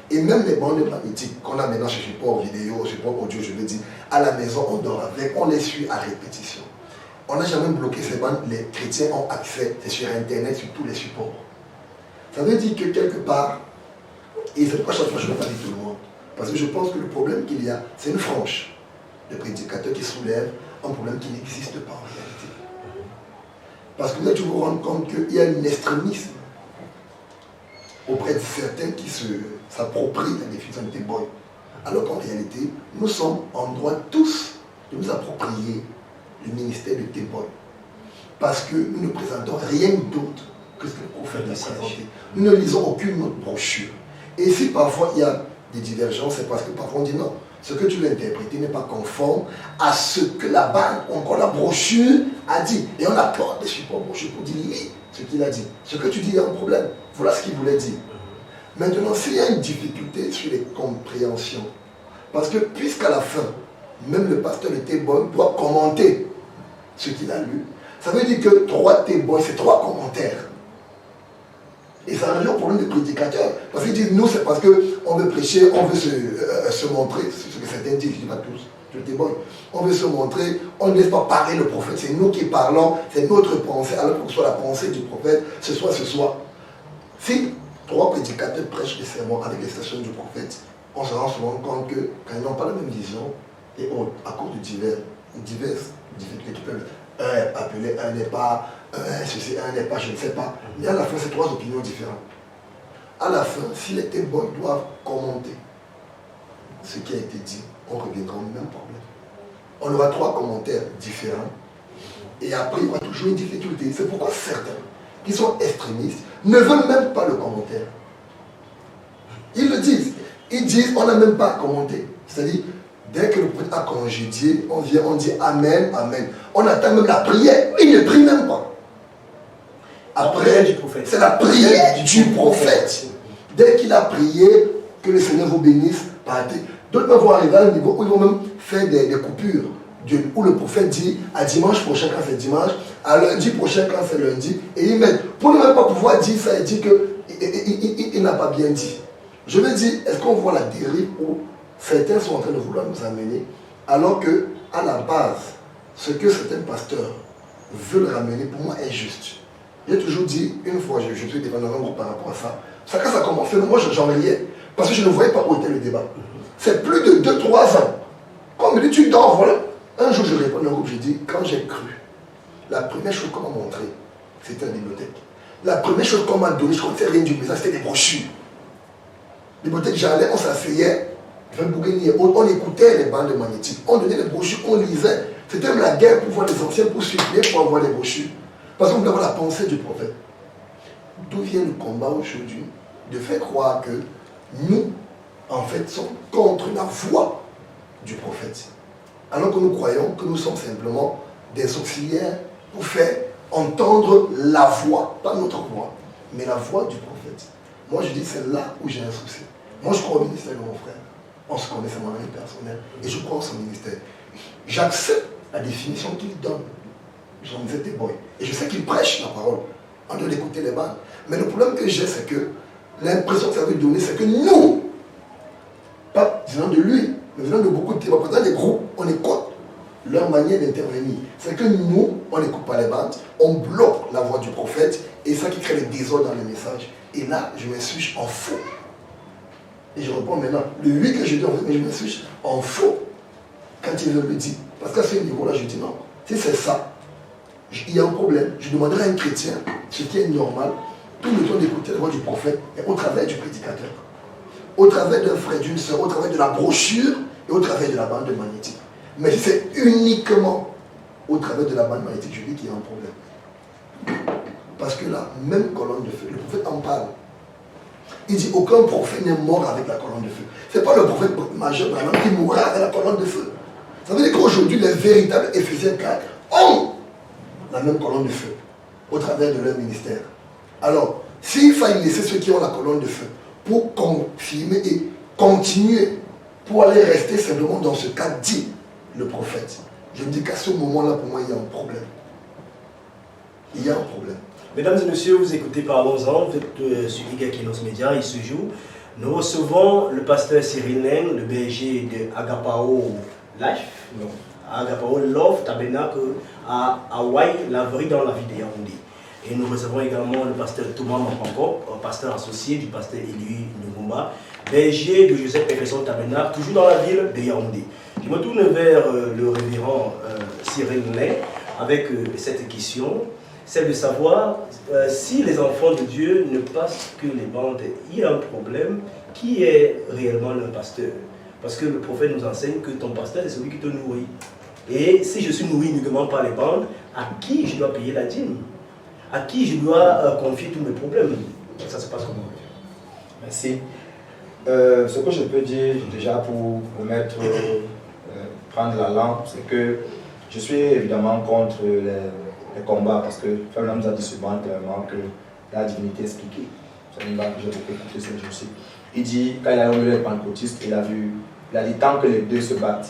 Et même les bandes magnétiques qu'on a maintenant chez support vidéo, support audio, je veux dire, à la maison, on dort avec, on les suit à répétition. On n'a jamais bloqué ces bandes, les chrétiens ont accès, c'est sur Internet, sur tous les supports. Ça veut dire que quelque part, et c'est pourquoi chaque fois je ne veux pas dire tout le monde, parce que je pense que le problème qu'il y a, c'est une frange de prédicateurs qui soulèvent un problème qui n'existe pas en réalité. Parce que vous allez vous rendre compte qu'il y a un extrémisme auprès de certains qui s'approprient la définition de témoin. Alors qu'en réalité, nous sommes en droit tous de nous approprier le ministère de témoin. Parce que nous ne présentons rien d'autre que ce que le prophète a présenté. Nous ne lisons aucune autre brochure. Et si parfois il y a des divergences, c'est parce que parfois on dit non, ce que tu veux interpréter n'est pas conforme à ce que la bande, ou encore la brochure a dit. Et on apporte des supports brochures pour dire lis ce qu'il a dit. Ce que tu dis, il y a un problème. Voilà ce qu'il voulait dire. Maintenant, s'il y a une difficulté sur les compréhensions, parce que puisqu'à la fin, même le pasteur de témoin doit commenter ce qu'il a lu, ça veut dire que 3 témoins, c'est 3 commentaires. Et ça revient au problème des prédicateurs. Parce qu'ils disent, nous, c'est parce qu'on veut prêcher, on veut se montrer, c'est ce que certains disent, je dis pas tous, je témoigne. On veut se montrer, on ne laisse pas parler le prophète, c'est nous qui parlons, c'est notre pensée, alors que ce soit la pensée du prophète, ce soit. Si 3 prédicateurs prêchent les sermons avec les stations du prophète, on se rend souvent compte que quand ils n'ont pas la même vision, et à cause de diverses difficultés qui peuvent appeler, un n'est pas, ceci, un n'est pas, je ne sais pas. Mais à la fin, c'est 3 opinions différentes. À la fin, si les témoins doivent commenter ce qui a été dit, on reviendra au même problème. On aura 3 commentaires différents. Et après, il y aura toujours une difficulté. C'est pourquoi certains qui sont extrémistes ne veulent même pas le commentaire. Ils le disent. Ils disent, on n'a même pas à commenter. C'est-à-dire, dès que le prophète a congédié, on vient, on dit Amen, Amen. On attend même la prière. Il ne prie même pas. Après, c'est la prière du prophète. Dès qu'il a prié, que le Seigneur vous bénisse, partez. D'autres vont arriver à un niveau où ils vont même faire des coupures. Où le prophète dit à dimanche prochain quand c'est dimanche, à lundi prochain quand c'est lundi, et ils mettent, pour ne même pas pouvoir dire ça, il dit qu'il n'a pas bien dit. Je me dis, est-ce qu'on voit la dérive où certains sont en train de vouloir nous amener, alors que, à la base, ce que certains pasteurs veulent ramener, pour moi, est juste. J'ai toujours dit, une fois, je suis devant un groupe par rapport à ça. Ça, quand ça a commencé, moi, j'en riais, parce que je ne voyais pas où était le débat. C'est plus de 2-3 ans. Quand on me dit, tu dors, voilà. Un jour, je réponds à un groupe, je dis, quand j'ai cru, la première chose qu'on m'a montré, c'était la bibliothèque. La première chose qu'on m'a donnée, je ne connaissais rien du message, c'était des brochures. Bibliothèque, j'allais, on s'asseyait, on écoutait les bandes magnétiques, on donnait les brochures, on lisait. C'était même la guerre pour voir les anciens, pour supplier, pour avoir les brochures. Parce qu'on voulait avoir la pensée du prophète. D'où vient le combat aujourd'hui de faire croire que nous, en fait, sommes contre la voix du prophète. Alors que nous croyons que nous sommes simplement des auxiliaires pour faire entendre la voix, pas notre voix, mais la voix du prophète. Moi, je dis, c'est là où j'ai un souci. Moi, je crois au ministère de mon frère. On se connaît, c'est mon ami personnel. Et je crois au son ministère. J'accepte la définition qu'il donne. J'en disais tes boys. Et je sais qu'il prêche la parole. On doit l'écouter les balles. Mais le problème que j'ai, c'est que l'impression que ça veut donner, c'est que nous, pas venant de lui, mais venant de beaucoup de représentants des groupes, on écoute leur manière d'intervenir. C'est que nous, on n'écoute pas les bandes, on bloque la voix du prophète, et ça qui crée le désordre dans les messages. Et là, je me suis en faux. Et je réponds maintenant, le 8 que je dis, en fait, mais je me suis en faux quand il me le dit. Parce qu'à ce niveau-là, je dis non. Si c'est ça, il y a un problème. Je demanderai à un chrétien, ce qui est normal, tout le temps d'écouter la voix du prophète, et au travers du prédicateur. Au travers d'un frère, d'une soeur, au travers de la brochure, et au travers de la bande magnétique. Mais si c'est uniquement au travers de la bande magnétique, je dis qu'il y a un problème. Parce que la même colonne de feu, le prophète en parle. Il dit aucun prophète n'est mort avec la colonne de feu. Ce n'est pas le prophète majeur qui mourra avec la colonne de feu. Ça veut dire qu'aujourd'hui, les véritables Éphésiens 4 ont la même colonne de feu au travers de leur ministère. Alors, s'il fallait laisser ceux qui ont la colonne de feu pour confirmer et continuer, pour aller rester simplement dans ce qu'a dit le prophète, je me dis qu'à ce moment-là, pour moi, il y a un problème. Il y a un problème. Mesdames et messieurs, vous écoutez Parlons-en, vous êtes sur Igakinos Media, il se joue. Nous recevons le pasteur Cyril Nen, le berger de Agapao Life, Agapao Love Tabernacle à Hawaï, Laverie dans la ville de Yaoundé. Et nous recevons également le pasteur Thomas Mapanko, pasteur associé du pasteur Elie Ngumba, berger de Joseph Péresson Tabernacle, toujours dans la ville de Yaoundé. Je me tourne vers le révérend Cyril Nen avec cette question. C'est de savoir si les enfants de Dieu ne passent que les bandes, il y a un problème. Qui est réellement leur pasteur? Parce que le prophète nous enseigne que ton pasteur est celui qui te nourrit. Et si je suis nourri uniquement par les bandes, à qui je dois payer la dîme? À qui je dois confier tous mes problèmes? Ça se passe comment? Merci. Ce que je peux dire déjà pour vous mettre, prendre la lampe, c'est que je suis évidemment contre les combats, parce que Fabien nous a dit souvent clairement que la divinité expliquée, c'est une barre que j'ai beaucoup écouté ces jours-ci. Il dit, quand il a eu les pentecôtistes, il a dit tant que les deux se battent,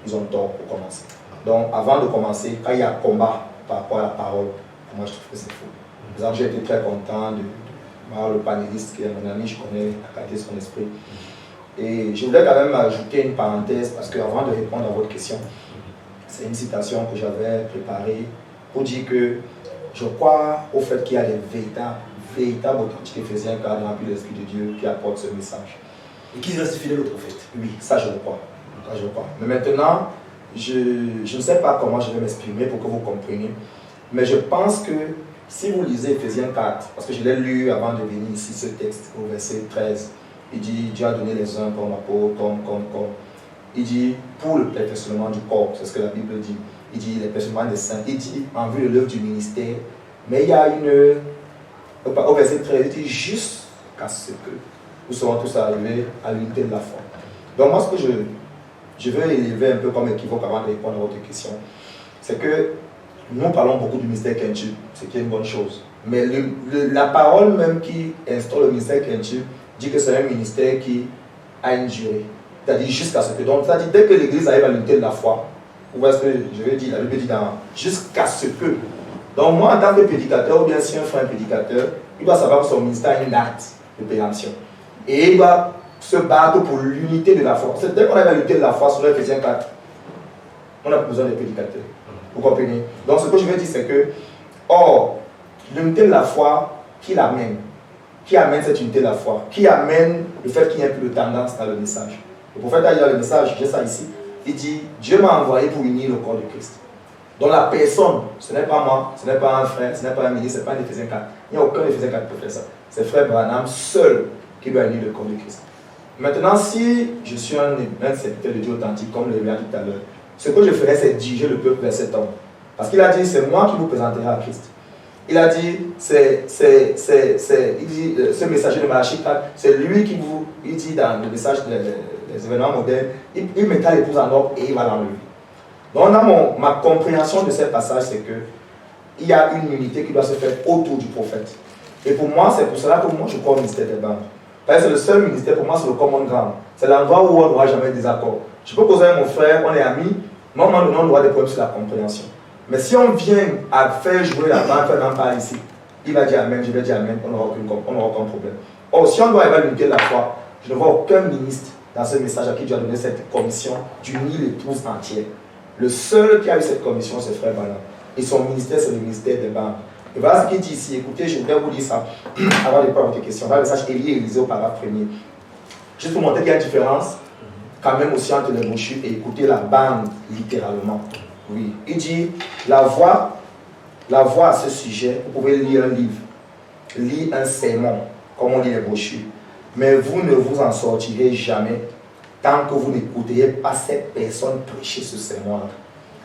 ils ont tort pour commencer. Donc avant de commencer, quand il y a combat par rapport à la parole, pour moi je trouve que c'est faux. Par exemple, j'ai été très content de voir le panéliste qui est mon ami, je connais la qualité de son esprit. Et je voulais quand même ajouter une parenthèse, parce qu'avant de répondre à votre question, c'est une citation que j'avais préparée pour dire que je crois au fait qu'il y a des véritables authentiques Éphésiens car dans l'Esprit de Dieu qui apporte ce message. Et qui reste fidèle au prophète? Oui, ça je le crois. Ça, je le crois. Mais maintenant, je ne sais pas comment je vais m'exprimer pour que vous compreniez, mais je pense que si vous lisez Éphésiens 4, parce que je l'ai lu avant de venir ici, ce texte, au verset 13, il dit Dieu a donné les uns comme apôtres, comme. Il dit pour le perfectionnement du corps, c'est ce que la Bible dit. Il dit le perfectionnement des saints. Il dit en vue de l'œuvre du ministère. Mais il y a au verset 13, il dit jusqu'à ce que nous serons tous arrivés à l'unité de la foi. Donc moi, ce que je veux élever un peu comme équivoque avant de répondre à votre question, c'est que nous parlons beaucoup du ministère Kentu, ce qui est une bonne chose. Mais la parole même qui instaure le ministère Kentu dit que c'est un ministère qui a une durée. C'est-à-dire jusqu'à ce que. Donc, c'est-à-dire dès que l'Église arrive à l'unité de la foi, vous voyez ce que je veux dire, la Bible dit dans jusqu'à ce que. Donc, moi, en tant que prédicateur, ou bien si un frère prédicateur, il doit savoir que son ministère a une date de péremption. Et il doit se battre pour l'unité de la foi. C'est dès qu'on a l'unité de la foi sur Ephésiens 4, on n'a pas besoin des prédicateurs. Vous comprenez? Donc ce que je veux dire, c'est que, or, l'unité de la foi, qui l'amène? Qui amène cette unité de la foi? Qui amène le fait qu'il n'y ait plus de tendance dans le message? Le prophète a dit dans le message, j'ai ça ici, il dit, Dieu m'a envoyé pour unir le corps de Christ. Donc la personne, ce n'est pas moi, ce n'est pas un frère, ce n'est pas un ministre, ce n'est pas un Éphésiens 4. Il n'y a aucun Éphésiens 4 qui peut faire ça. C'est frère Branham seul qui doit unir le corps de Christ. Maintenant, si je suis un serviteur de Dieu authentique, comme le l'a dit tout à l'heure, ce que je ferai, c'est diriger le peuple vers cet homme. Parce qu'il a dit, c'est moi qui vous présenterai à Christ. Il a dit, ce messager de Malachie 4, c'est lui qui vous, il dit dans le message des événements modernes, il mettra l'épouse en ordre et il va l'enlever. Donc, ma compréhension de ce passage, c'est que il y a une unité qui doit se faire autour du prophète. Et pour moi, c'est pour cela que moi, je crois au ministère des bandes. Parce que c'est le seul ministère, pour moi, c'est le common ground. C'est l'endroit où on n'aura jamais de désaccord. Je peux causer avec mon frère, on est amis, mais à un moment donné, on aura des problèmes sur la compréhension. Mais si on vient à faire jouer la bande, faire un pas ici, il va dire Amen, je vais dire Amen, on n'aura aucun problème. Or, si on doit évaluer l'unité de la foi, je ne vois aucun ministre dans ce message à qui Dieu a donné cette commission d'unir l'épouse entière. Le seul qui a eu cette commission, c'est Frère Branham. Et son ministère, c'est le ministère des bandes. Et voilà ce qu'il dit ici. Écoutez, je voudrais vous dire ça avant de répondre à votre question. Dans le message Élie et Élisée au paragraphe 1er. Juste pour montrer qu'il y a une différence, quand même aussi entre les brochures et écouter la bande littéralement. Oui. Il dit, la voix à ce sujet, vous pouvez lire un livre, lire un sermon, comme on lit les brochures. Mais vous ne vous en sortirez jamais tant que vous n'écouterez pas cette personne prêcher ce sermon-là.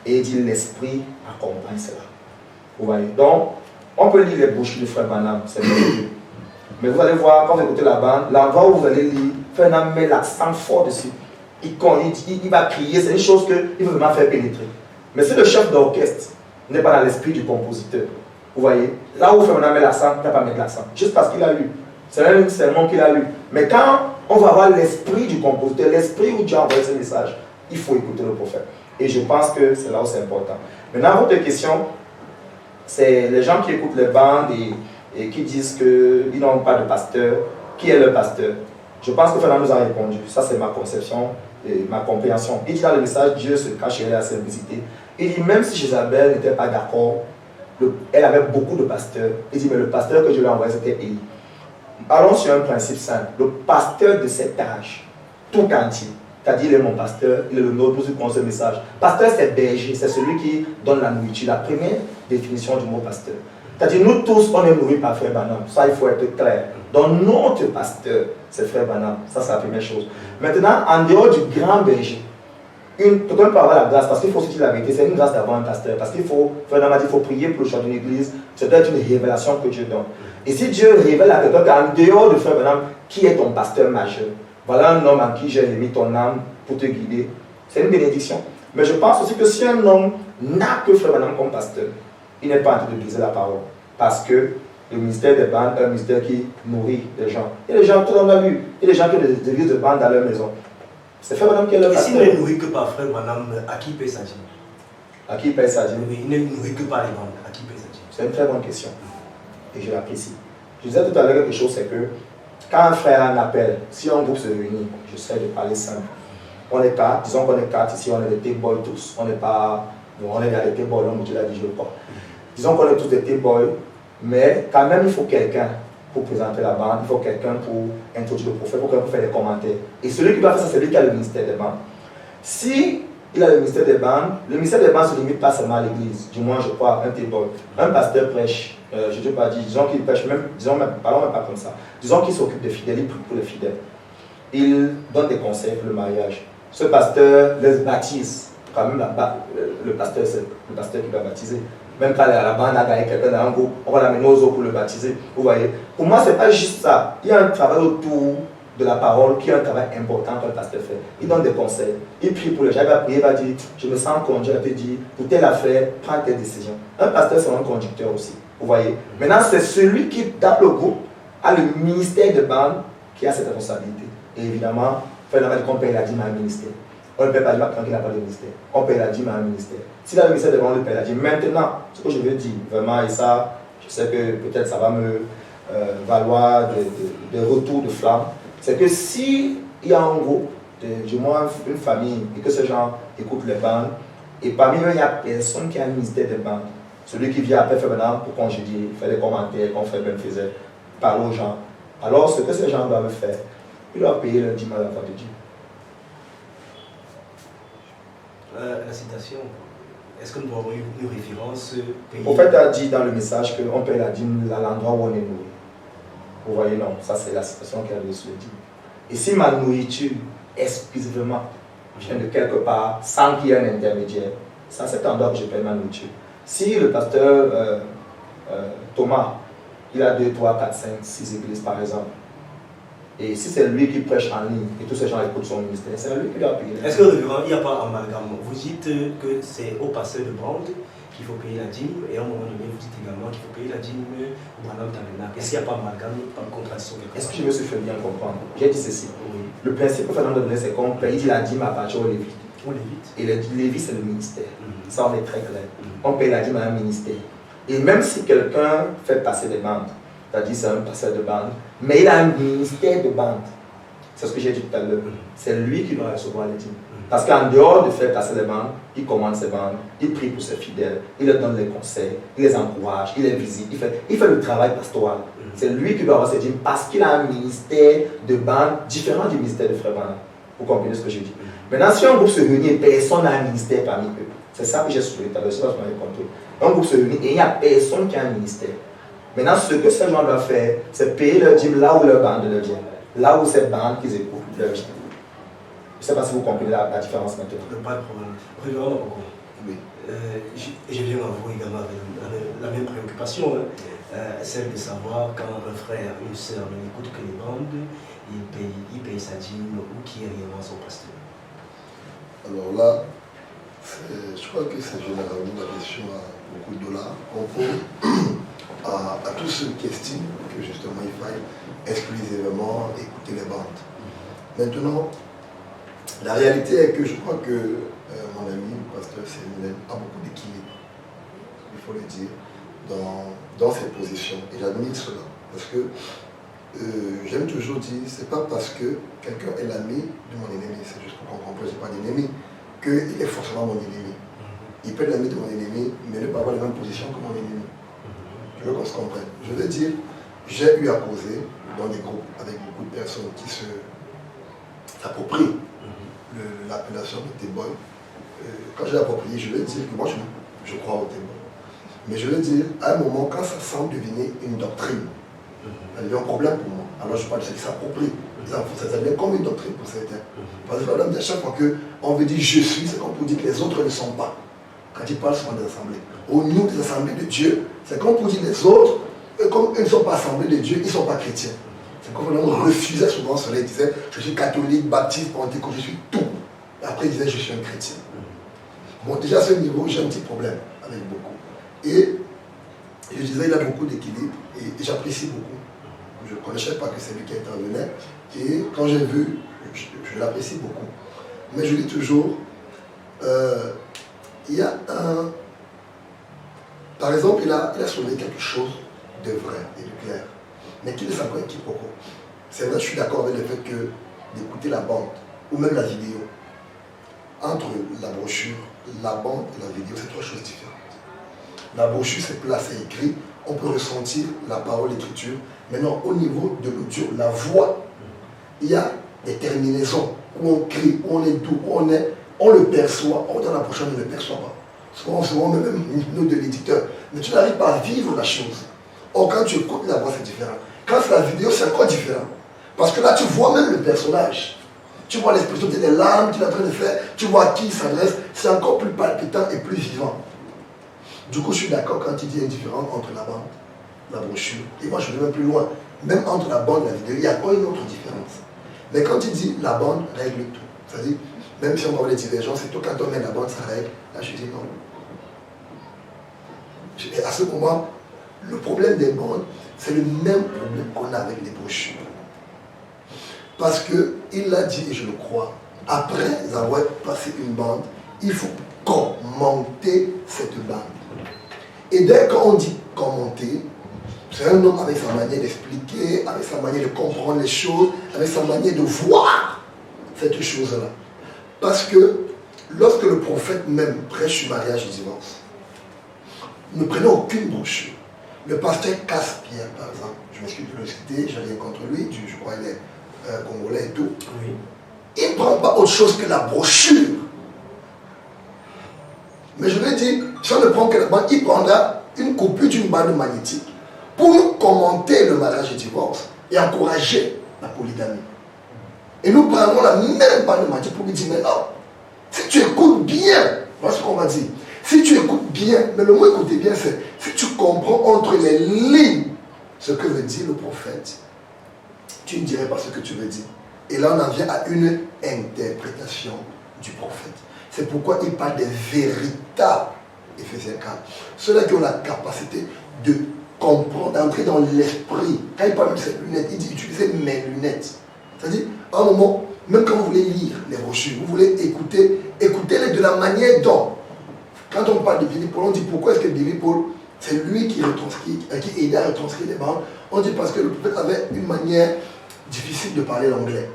Et il dit, l'esprit accompagne cela. Vous voyez? Donc, on peut lire les brochures de Frère Branham, c'est merveilleux. Mais vous allez voir, quand vous écoutez la bande, l'endroit où vous allez lire, Frère Branham met l'accent fort dessus. Il va crier, c'est une chose qu'il veut vraiment faire pénétrer. Mais si le chef d'orchestre n'est pas dans l'esprit du compositeur, vous voyez, là où Frère Branham met l'accent, il ne va pas mettre l'accent, juste parce qu'il a lu. C'est un sermon qu'il a lu. Mais quand on va avoir l'esprit du compositeur, l'esprit où Dieu a envoyé ce message, il faut écouter le prophète. Et je pense que c'est là où c'est important. Maintenant, votre question, c'est les gens qui écoutent les bandes et qui disent qu'ils n'ont pas de pasteur. Qui est le pasteur? Je pense que Fernand nous a répondu. Ça, c'est ma conception et ma compréhension. Il dit dans le message, Dieu se cache et la simplicité. Il dit, même si Jézabel n'était pas d'accord, elle avait beaucoup de pasteurs. Il dit, mais le pasteur que je lui ai envoyé, c'était Élie. Allons sur un principe simple. Le pasteur de cet âge, tout entier, c'est-à-dire il est mon pasteur, il est le nôtre pour ceux qui ont ce message. Pasteur, c'est berger, c'est celui qui donne la nourriture. La première définition du mot pasteur. C'est-à-dire nous tous, on est nourris par Frère Branham. Ça, il faut être clair. Donc notre pasteur, c'est Frère Branham. Ça, c'est la première chose. Maintenant, en dehors du grand berger, quelqu'un peut avoir la grâce, parce qu'il faut se dire la vérité, c'est une grâce d'avoir un pasteur. Parce qu'il faut, Frère Branham a dit, il faut prier pour le chant d'une église. C'est peut-être une révélation que Dieu donne. Et si Dieu révèle à quelqu'un qu'en dehors de Frère Branham, qui est ton pasteur majeur? Voilà un homme en qui j'ai mis ton âme pour te guider. C'est une bénédiction. Mais je pense aussi que si un homme n'a que Frère Branham comme pasteur, il n'est pas en train de briser la parole. Parce que le ministère des bandes est un ministère qui nourrit les gens. Et les gens, tout le monde a lu. Et les gens qui ont des églises de bandes dans leur maison. C'est Frère Branham qui est leur pasteur. Et s'il n'est nourri que par Frère Branham, à qui peut s'agir? À qui peut s'agir? Oui, il n'est nourri que par les bandes. À qui peut s'agir? C'est une très bonne question. Et je l'apprécie. Je disais tout à l'heure quelque chose, c'est que quand un frère a un appel, si un groupe se réunit, j'essaie de parler simple. On est quatre, disons qu'on est quatre ici, on est des tape-boys tous. On n'est pas. Bon, on est dans les tape-boys, l'homme tu l'as dit, je ne crois. Disons qu'on est tous des tape-boys, mais quand même il faut quelqu'un pour présenter la bande, il faut quelqu'un pour introduire le prophète, pour quelqu'un pour faire des commentaires. Et celui qui doit faire ça, c'est lui qui a le ministère des bandes. Si il a le ministère des bandes ne se limite pas seulement à l'église, du moins je crois, un tape-boy. Un pasteur prêche, je ne sais pas dire, disons qu'il prêche même, parlons même pas comme ça. Disons qu'il s'occupe des fidèles, il prie pour les fidèles. Il donne des conseils pour le mariage. Ce pasteur les baptise. Quand même, le pasteur, c'est le pasteur qui va baptiser. Même quand la bande a gagné quelqu'un dans un groupe, on va l'amener aux eaux pour le baptiser. Vous voyez? Pour moi, ce n'est pas juste ça. Il y a un travail autour de la parole qui est un travail important que le pasteur fait. Il donne des conseils. Il prie pour les gens. Il va prier, il va dire, je me sens conduit. Il te dit, pour telle affaire, prends tes décisions. Un pasteur, c'est un conducteur aussi. Vous voyez? Maintenant, c'est celui qui, dans le groupe, a le ministère de bande qui a cette responsabilité. Et évidemment, Frère Branham dit qu'on paye la dîme à un ministère. On ne paye pas la dîme quand il n'a pas de ministère. On paye la dîme à un ministère. S'il a le ministère de bande, on le paye la dîme. Maintenant, ce que je veux dire, vraiment, et ça, je sais que peut-être ça va me valoir des retours de flamme, c'est que si il y a un groupe, du moins une famille, et que ces gens écoutent les bandes, et parmi eux, il n'y a personne qui a un ministère de bande. Celui qui vient après fait maintenant pour congédier, faire des commentaires, qu'on fait Ben faisait, parler aux gens. Alors, ce que ces gens doivent faire, ils doivent payer leur dîme à la voix de Dieu. La citation, est-ce que nous avons une référence Le prophète a dit dans le message qu'on paye la dîme à l'endroit où on est nourri. Vous voyez, non, ça c'est la citation qu'il y a dessus le dîme. Et si ma nourriture, exclusivement, vient de quelque part, sans qu'il y ait un intermédiaire, c'est à cet endroit que je paye ma nourriture. Si le pasteur Thomas, il a 2, 3, 4, 5, 6 églises par exemple, et si c'est lui qui prêche en ligne et tous ces gens écoutent son ministère, c'est lui qui doit payer. Est-ce que, révérend, il n'y a pas amalgame? Vous dites que c'est au pasteur de bande qu'il faut payer la dîme, et à un moment donné, vous dites également qu'il faut payer la dîme au Branham Tabernacle. Est-ce qu'il n'y a pas amalgame, pas de contradiction? Est-ce que je me suis fait bien comprendre? J'ai dit ceci. Oui. Le principe que Fernand donné, c'est qu'on paye la dîme à partir au Lévite. Au Lévite. Et le Lévite, c'est le ministère. Ça, on est très clair. On paye la dîme à un ministère. Et même si quelqu'un fait passer des bandes, c'est-à-dire c'est un passeur de bande, mais il a un ministère de bande. C'est ce que j'ai dit tout à l'heure. C'est lui qui doit recevoir les dîmes. Parce qu'en dehors de faire passer les bandes, il commande ses bandes, il prie pour ses fidèles, il leur donne les conseils, il les encourage, il les visite, il fait le travail pastoral. C'est lui qui doit avoir ses dîmes parce qu'il a un ministère de bande différent du ministère de Frère Branham. Vous comprenez ce que je dis? Maintenant, si un groupe se réunit et personne n'a un ministère parmi eux, c'est ça que j'ai soulevé tout à l'heure, je ne sais pas si vous m'avez compris. Un groupe se réunit et il n'y a personne qui a un ministère. Maintenant, ce que ces gens doivent faire, c'est payer leur dîme là où leur bande leur vient. Là où cette bande qu'ils écoutent leur vient. Je ne sais pas si vous comprenez la différence maintenant. Pas de problème. Révérend Mokoko. Oui. Je viens à vous également avec la même préoccupation, celle de savoir quand un frère, une sœur n'écoute que les bandes, il paye sa dîme ou qui est réellement son pasteur. Alors là, je crois que c'est généralement la question à beaucoup de dollars qu'on pose à tous ceux qui estiment que justement il faille exclusivement écouter les bandes. Maintenant, la réalité est que je crois que mon ami, le pasteur Sémilène, a beaucoup d'équilibre, il faut le dire, dans ses positions. Et j'admire cela. Parce que j'aime toujours dire, c'est pas parce que quelqu'un est l'ami de mon ennemi, c'est juste pour qu'on comprenne, c'est pas d'ennemi, qu'il est forcément mon ennemi. Il peut être l'ami de mon ennemi, mais ne pas avoir les mêmes positions que mon ennemi. Je veux qu'on se comprenne. Je veux dire, j'ai eu à causer dans des groupes avec beaucoup de personnes qui s'approprient l'appellation de T-Boy. Quand j'ai approprié, je veux dire que moi je crois au T-Boy. Mais je veux dire, à un moment, quand ça semble devenir une doctrine, ça devient un problème pour moi. Alors je parle de ceux qui s'approprient. Ça devient comme une doctrine pour certains. Parce que à chaque fois qu'on veut dire je suis, c'est comme pour dire que les autres ne sont pas. Quand ils parlent souvent des assemblées. Au nous, des assemblées de Dieu, c'est comme pour dire les autres, comme ils ne sont pas assemblées de Dieu, ils ne sont pas chrétiens. C'est comme on refusait souvent cela. Ils disaient je suis catholique, baptiste, pentecôte, je suis tout. Et après ils disaient je suis un chrétien. Bon, déjà à ce niveau, j'ai un petit problème avec beaucoup. Et je disais il a beaucoup d'équilibre et j'apprécie beaucoup. Je ne connaissais pas que c'est lui qui intervenait. Et quand j'ai vu, je l'apprécie beaucoup. Mais je dis toujours, il y a un... Par exemple, il a soulevé quelque chose de vrai et de clair, mais qui est encore quiproquo. C'est vrai, je suis d'accord avec le fait que d'écouter la bande, ou même la vidéo, entre la brochure, la bande et la vidéo, c'est trois choses différentes. La brochure, c'est plat, c'est écrit, on peut ressentir la parole, l'écriture. Maintenant, au niveau de l'audio, la voix, il y a des terminaisons où on crie, où on est doux, où on le perçoit, dans la prochaine, on ne le perçoit pas. Souvent même nous de l'éditeur. Mais tu n'arrives pas à vivre la chose. Or, quand tu écoutes la voix, c'est différent. Quand c'est la vidéo, c'est encore différent. Parce que là, tu vois même le personnage. Tu vois l'expression, les larmes qu'il est en train de faire, tu vois à qui il s'adresse, c'est encore plus palpitant et plus vivant. Du coup, je suis d'accord quand il dit une différence entre la bande, la brochure. Et moi, je vais même plus loin. Même entre la bande et la vidéo, il y a encore une autre différence. Mais quand il dit la bande règle tout, c'est-à-dire, même si on va avoir des divergences, c'est tout quand on met la bande, ça règle. Là, je dis non. Et à ce moment, le problème des bandes, c'est le même problème qu'on a avec les brochures. Parce qu'il l'a dit, et je le crois, après avoir passé une bande, il faut commenter cette bande. Et dès qu'on dit commenter, c'est un homme avec sa manière d'expliquer, avec sa manière de comprendre les choses, avec sa manière de voir cette chose-là. Parce que lorsque le prophète même prêche sur mariage et divorce, ne prenez aucune brochure. Le pasteur Casse-Pierre, par exemple, je m'excuse de le citer, je n'ai rien contre lui, je crois qu'il est congolais et tout. Oui. Il ne prend pas autre chose que la brochure. Mais je veux dire, si on ne prend que la bande, il prendra une copie d'une bande magnétique pour nous commenter le mariage et divorce et encourager la polygamie. Et nous prendrons la même bande magnétique pour lui dire, mais non, si tu écoutes bien, voilà ce qu'on va dire. Si tu écoutes bien, mais le mot écouter bien, c'est si tu comprends entre les lignes ce que veut dire le prophète, tu ne dirais pas ce que tu veux dire. Et là, on en vient à une interprétation du prophète. C'est pourquoi il parle des véritables Éphésiens 4. Ceux-là qui ont la capacité de comprendre, d'entrer dans l'esprit. Quand il parle de ses lunettes, il dit utilisez mes lunettes. C'est-à-dire, à un moment, même quand vous voulez lire les brochures, vous voulez écouter, écoutez-les de la manière dont. Quand on parle de Billy Paul, on dit pourquoi est-ce que Billy Paul, c'est lui qui retranscrit, qui aidait à retranscrire les bandes. On dit parce que le prophète avait une manière difficile de parler l'anglais.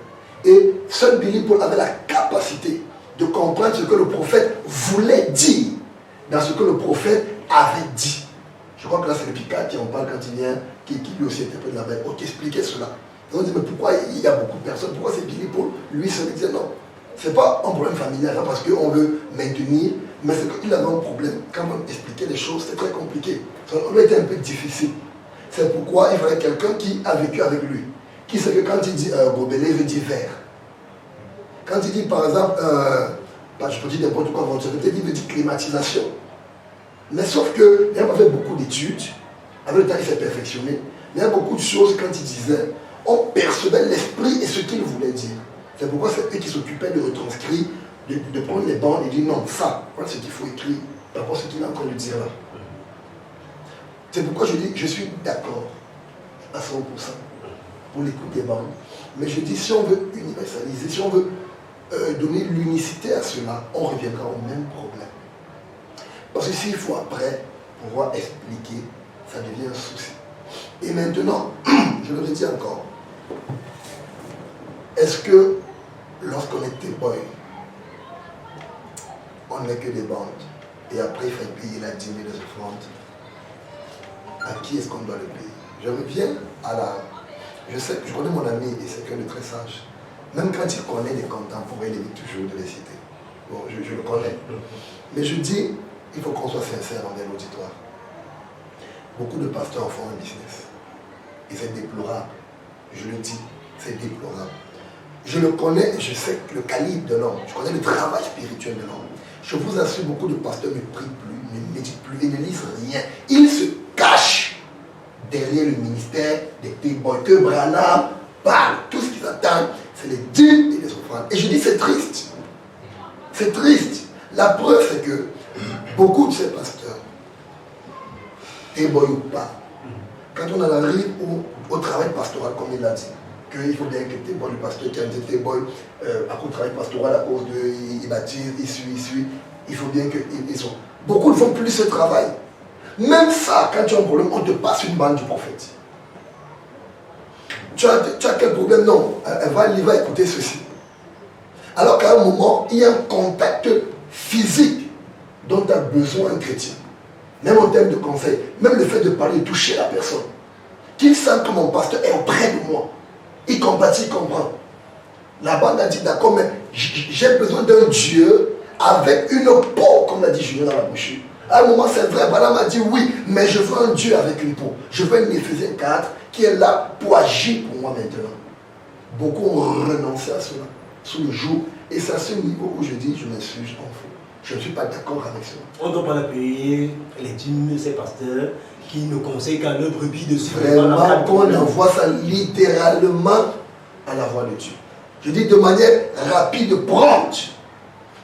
Et seul Billy Paul avait la capacité de comprendre ce que le prophète voulait dire dans ce que le prophète avait dit. Je crois que là c'est le Picard qui en parle quand il vient, qui lui aussi interprète la Bible. Ok, expliquez cela. Et on dit mais pourquoi il y a beaucoup de personnes, pourquoi c'est Billy Paul? Lui seul disait non. Ce n'est pas un problème familial, parce qu'on veut maintenir, mais c'est qu'il avait un problème. Quand on expliquait les choses, c'était très compliqué. Son anglais était un peu difficile. C'est pourquoi il fallait quelqu'un qui a vécu avec lui. Qui sait que quand il dit gobelet, il veut dire verre. Quand il dit par exemple, je peux dire n'importe quoi, peut-être il veut dire climatisation. Mais sauf qu'il n'a pas fait beaucoup d'études, avec le temps il s'est perfectionné. Il y a beaucoup de choses quand il disait, on percevait l'esprit et ce qu'il voulait dire. C'est pourquoi c'est eux qui s'occupaient de retranscrire, de prendre les bandes et dire non, ça, voilà ce qu'il faut écrire, par rapport à ce qu'il est en train de dire là. C'est pourquoi je dis, je suis d'accord à 100% pour l'écoute des bandes. Mais je dis, si on veut universaliser, si on veut donner l'unicité à cela, on reviendra au même problème. Parce que s'il faut après pouvoir expliquer, ça devient un souci. Et maintenant, je le redis encore, est-ce que lorsqu'on était boy, on n'est que des bandes, et après il faut payer la dîme des offrandes, à qui est-ce qu'on doit le payer? Je reviens à la... Je sais que je connais mon ami et c'est quelqu'un de très sage. Même quand il connaît des contemporains, il évite toujours de les citer. Bon, je le connais. Mais je dis, il faut qu'on soit sincère envers l'auditoire. Beaucoup de pasteurs en font un business. Et c'est déplorable. Je le dis, c'est déplorable. Je le connais, je sais le calibre de l'homme. Je connais le travail spirituel de l'homme. Je vous assure, beaucoup de pasteurs ne prient plus, ne méditent plus et ne lisent rien. Ils se cachent derrière le ministère des T-Boys. Que Branham parle. Tout ce qu'ils attendent, c'est les dîmes et les offrandes. Et je dis, c'est triste. C'est triste. La preuve, c'est que beaucoup de ces pasteurs, T-Boy ou pas, quand on en arrive au travail pastoral, comme il l'a dit, qu'il faut bien que T-Boy, le pasteur qui a dit T-Boy, à cause du travail pastoral, à cause de, il baptise, il suit, il faut bien qu'ils soient. Beaucoup ne font plus ce travail. Même ça, quand tu as un problème, on te passe une bande du prophète. Tu as quel problème? Non, il va écouter ceci. Alors qu'à un moment, il y a un contact physique dont a besoin un chrétien. Même en termes de conseil, même le fait de parler, de toucher la personne. Qu'il sente que mon pasteur est auprès de moi. Il compatit, il comprend. La bande a dit d'accord, mais j'ai besoin d'un Dieu avec une peau, comme l'a dit Julien dans la brochure. À un moment, c'est vrai, Balaam a dit oui, mais je veux un Dieu avec une peau. Je veux un Éphésiens 4 qui est là pour agir pour moi maintenant. Beaucoup ont renoncé à cela sous le jour. Et c'est à ce niveau où je dis, je m'excuse, je m'en fous. Je ne suis pas d'accord avec cela. On ne doit pas payer les dîmes de ces pasteurs qui ne conseillent qu'à leur brebis de suivre. Vraiment, qu'on envoie ça littéralement à la voix de Dieu. Je dis de manière rapide, prompte.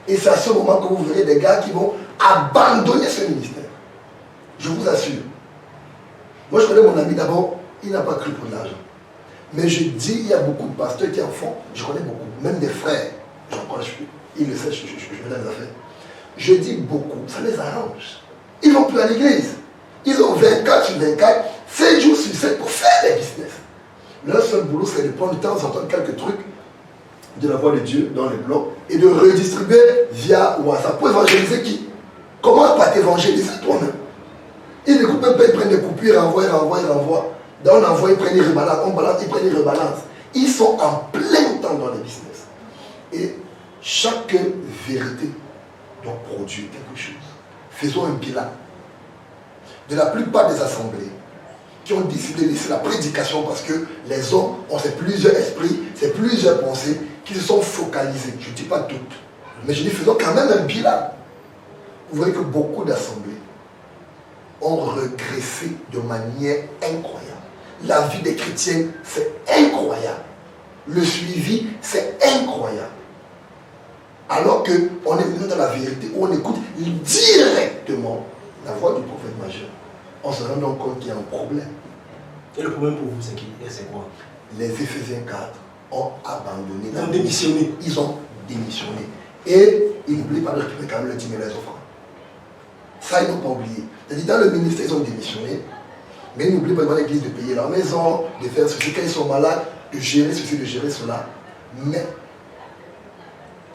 Et c'est à ce moment que vous verrez des gars qui vont abandonner ce ministère. Je vous assure. Moi, je connais mon ami d'abord, il n'a pas cru pour l'argent. Mais je dis, il y a beaucoup de pasteurs qui en font. Je connais beaucoup, même des frères. J'en connais, ils le savent, je me donne les affaires. Je dis beaucoup, ça les arrange. Ils ne vont plus à l'église. Ils ont 24 sur 24, 7 jours sur 7 pour faire des business. Leur seul boulot, c'est de prendre de temps en temps quelques trucs de la voix de Dieu dans les blocs et de redistribuer via WhatsApp pour évangéliser qui? Comment pas t'évangéliser toi-même? Ils n'écoutent même pas, ils prennent des coupures, ils renvoient. Dans on envoie, ils prennent, ils rebalancent, on balance, ils prennent, ils rebalancent. Ils sont en plein temps dans les business. Et chaque vérité doit produire quelque chose. Faisons un bilan de la plupart des assemblées qui ont décidé de laisser la prédication parce que les hommes ont ces plusieurs esprits, ces plusieurs pensées qui se sont focalisés. Je ne dis pas toutes, mais je dis faisons quand même un bilan. Vous voyez que beaucoup d'assemblées ont régressé de manière incroyable. La vie des chrétiens, c'est incroyable. Le suivi, c'est incroyable. Alors qu'on est venu dans la vérité, où on écoute directement la voix du prophète majeur. On se rend donc compte qu'il y a un problème. Et le problème pour vous, c'est quoi? Les Éphésiens 4 ont abandonné. Ils ont démissionné. Ils ont démissionné. Et ils n'oublient pas de récupérer quand même le 10 000 offrandes. Ça, ils n'ont pas oublié. C'est-à-dire, dans le ministère, ils ont démissionné. Mais ils n'oublient pas devant l'église de payer leur maison, de faire ceci quand ils sont malades, de gérer ceci, de gérer cela. Mais,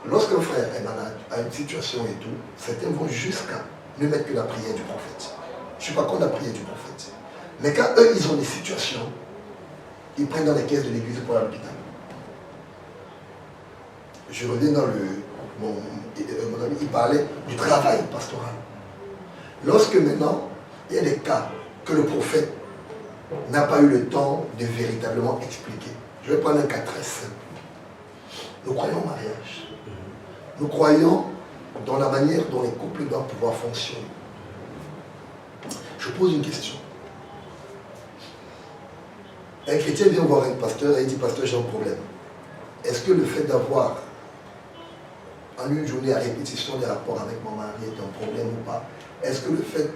lorsqu'un frère est malade, a une situation et tout, certains vont jusqu'à ne mettre que la prière du prophète. Je ne suis pas contre la prière du prophète. Mais quand eux, ils ont des situations, ils prennent dans les caisses de l'église pour aller à l'hôpital. Je reviens dans mon ami, il parlait du travail pastoral. Lorsque maintenant, il y a des cas que le prophète n'a pas eu le temps de véritablement expliquer. Je vais prendre un cas très simple. Nous croyons au mariage. Nous croyons dans la manière dont les couples doivent pouvoir fonctionner. Je pose une question. Un chrétien vient voir un pasteur et il dit, pasteur, j'ai un problème. Est-ce que le fait d'avoir en une journée à répétition des rapports avec mon mari est un problème ou pas? Est-ce que le fait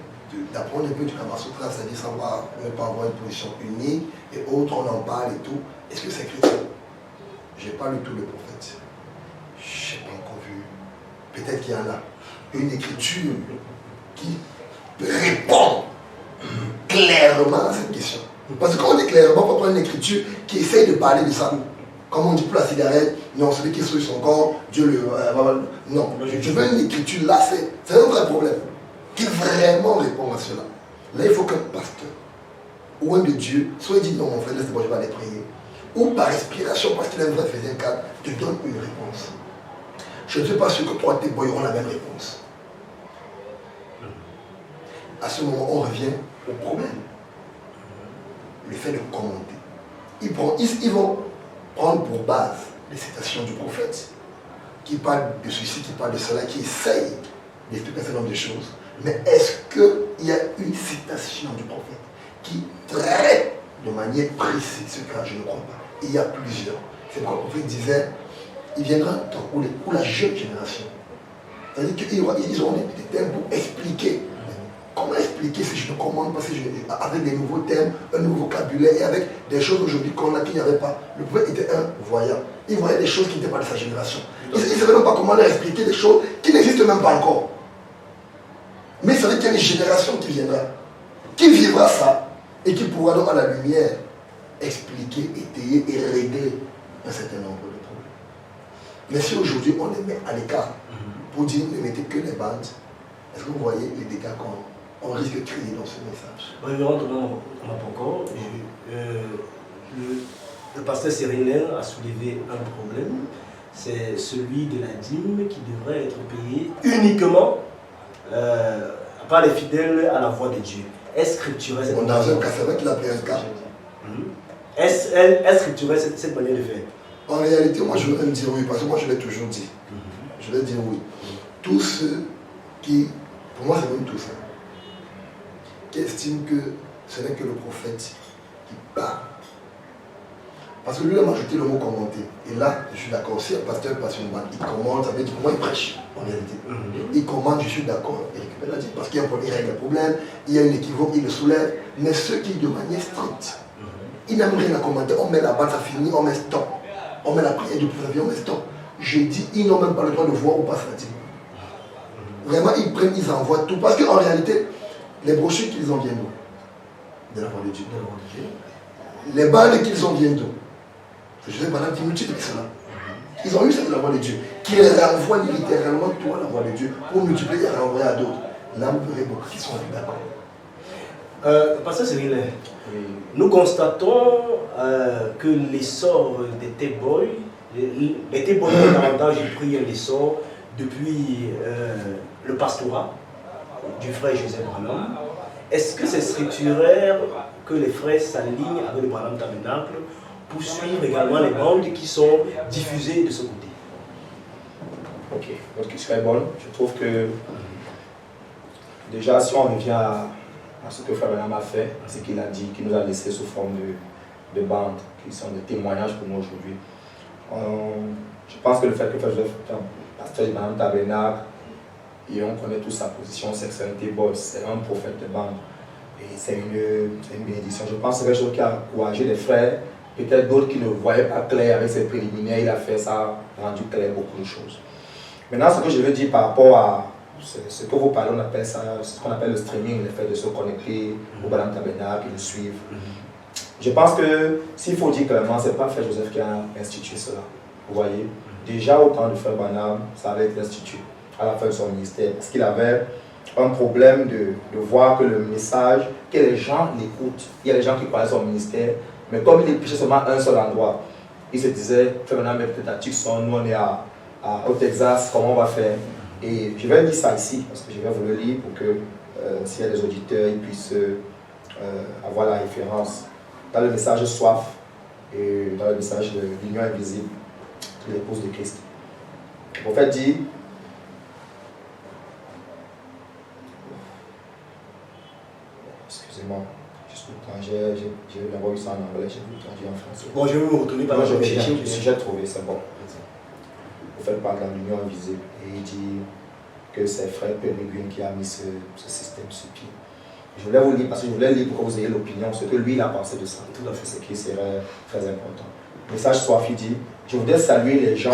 d'apprendre un peu du Kama Sutra, c'est-à-dire savoir ne pas avoir une position unique et autres, on en parle et tout, est-ce que c'est chrétien? Je n'ai pas lu tout le prophète. Je n'ai pas encore vu. Peut-être qu'il y en a une écriture qui répond clairement à cette question. Parce que quand on dit clairement, on peut prendre une écriture qui essaye de parler de ça. Comme on dit pour la cigarette, non, celui qui est sur son corps, Dieu le... non, je veux une écriture, là, c'est un vrai problème. Qui vraiment répond à cela. Là, il faut qu'un pasteur ou un de Dieu, soit il dit non, mon frère, laisse moi je vais aller prier, ou par inspiration, parce qu'il a un vrai Éphésiens 4, te donne une réponse. Je ne suis pas sûr que toi, tes boys auront la même réponse. À ce moment, on revient au problème. Le fait de commenter. Ils vont prendre pour base les citations du prophète, qui parle de ceci, qui parle de cela, qui essaye d'expliquer un certain nombre de choses. Mais est-ce qu'il y a une citation du prophète qui traite de manière précise ce cas? Je ne crois pas. Il y a plusieurs. C'est pourquoi le prophète disait, il viendra un temps où la jeune génération, c'est-à-dire qu'ils auront des thèmes pour expliquer. Comment expliquer si je ne commande pas, avec des nouveaux thèmes, un nouveau vocabulaire et avec des choses aujourd'hui qu'on a qu'il n'y avait pas. Le prophète était un voyant. Il voyait des choses qui n'étaient pas de sa génération. Il ne savait même pas comment leur expliquer des choses qui n'existent même pas encore. Mais il savait qu'il y a une génération qui viendra, qui vivra ça et qui pourra donc à la lumière expliquer, étayer et régler un certain nombre de problèmes. Mais si aujourd'hui on les met à l'écart pour dire ne mettez que les bandes, est-ce que vous voyez les dégâts qu'on risque de créer dans ce message? Révérend Thomas Mapoko, le pasteur Sérénel a soulevé un problème, c'est celui de la dîme qui devrait être payée uniquement par les fidèles à la voix de Dieu. Est-ce scripturel cette manière? Dans un cas, c'est vrai qu'il a pris un cas. Est-ce scripturel cette manière de faire? En réalité, moi je veux même dire oui, parce que moi je l'ai toujours dit. Je vais dire oui. Tous ceux qui, pour moi c'est même tous, qui estiment que ce n'est que le prophète qui parle. Parce que lui, il m'a ajouté le mot commenter. Et là, je suis d'accord. Si un pasteur passe une bande, il commente, ça veut dire comment il prêche, en réalité. Il commente, je suis d'accord, il récupère la dit. Parce qu'il y a un problème, il règle le problème, il y a une équivoque, il le soulève. Mais ceux qui, de manière stricte, ils n'aiment rien à commenter, on met la bande, ça finit, on met stop. On met la prière du prophète, on met stop. Je dis, ils n'ont même pas le droit de voir où passe la dîme. Vraiment, ils prennent, ils envoient tout. Parce qu'en réalité, les brochures qu'ils ont viennent d'où? De la voix de Dieu. Les balles qu'ils ont viennent d'où? Je vais parler d'un petit avec cela. Ils ont eu ça de la voix de Dieu, qui les renvoie littéralement toi la voix de Dieu pour multiplier et renvoyer à d'autres. Là, vous verrez beaucoup qui sont d'accord. Pasteur Cyril, nous constatons que l'essor des T-Boys, les T-Boys ont davantage pris un essor depuis le pastorat du frère Joseph Branham. Est-ce que c'est structurel que les frères s'alignent avec le Branham Tabernacle pour suivre également les bandes qui sont diffusées de ce côté? Ok, votre question est bonne. Je trouve que déjà, si on revient à ce que Frère Branham a fait, ce qu'il a dit, qu'il nous a laissé sous forme de bandes, qui sont des témoignages pour nous aujourd'hui. Je pense que le fait que Frère Joseph, pasteur du Branham Tabernacle, et on connaît tous sa position, c'est que c'est un T-Boy, c'est un prophète de bande. Et c'est une bénédiction. Je pense que c'est quelque chose qui a encouragé les frères, peut-être d'autres qui ne voyaient pas clair avec ses préliminaires. Il a fait ça, rendu clair beaucoup de choses. Maintenant, ce que je veux dire par rapport à ce que vous parlez, on appelle ça, ce qu'on appelle le streaming, le fait de se connecter au Branham Tabernacle et le suivre. Je pense que s'il faut dire clairement, ce n'est pas Frère Joseph qui a institué cela. Vous voyez, déjà au temps de Frère Branham, ça avait été institué à la fin de son ministère, parce qu'il avait un problème de voir que le message, que les gens l'écoutent. Il y a des gens qui parlaient son ministère, mais comme il prêchait seulement à un seul endroit, il se disait, Frère Branham est peut-être à Tucson, nous on est au Texas, comment on va faire? Et je vais lire ça ici, parce que je vais vous le lire pour que s'il y a des auditeurs, ils puissent avoir la référence. Dans le message Soif et dans le message de l'Union invisible de l'épouse de Christ. Le prophète dit, excusez-moi, juste le temps, j'ai d'abord eu ça en anglais, j'ai vu le traduit en français. Bon, je vais me retourner par le chercher. sujet trouvé, c'est bon. Le prophète parle de l'Union invisible et il dit que c'est Frère Peregrine qui a mis ce système sur pied. Je voulais vous lire parce que je voulais lire pour que vous ayez l'opinion, ce que lui il a pensé de ça. Tout à fait, ce qui serait très important. Le message Soif, il dit, je voudrais saluer les gens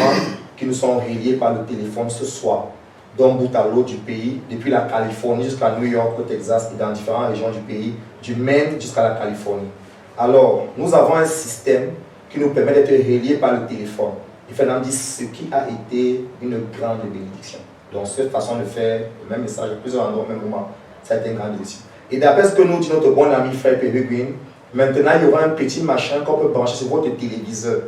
qui nous sont reliés par le téléphone ce soir, d'un bout à l'autre du pays, depuis la Californie jusqu'à New York, au Texas et dans différentes régions du pays, du Maine jusqu'à la Californie. Alors, nous avons un système qui nous permet d'être reliés par le téléphone. Et Fernand dit ce qui a été une grande bénédiction. Donc, cette façon de faire le même message à plusieurs endroits au même moment, ça a été une grande bénédiction. Et d'après ce que nous dit notre bon ami Frère Peregrine, maintenant il y aura un petit machin qu'on peut brancher sur votre téléviseur.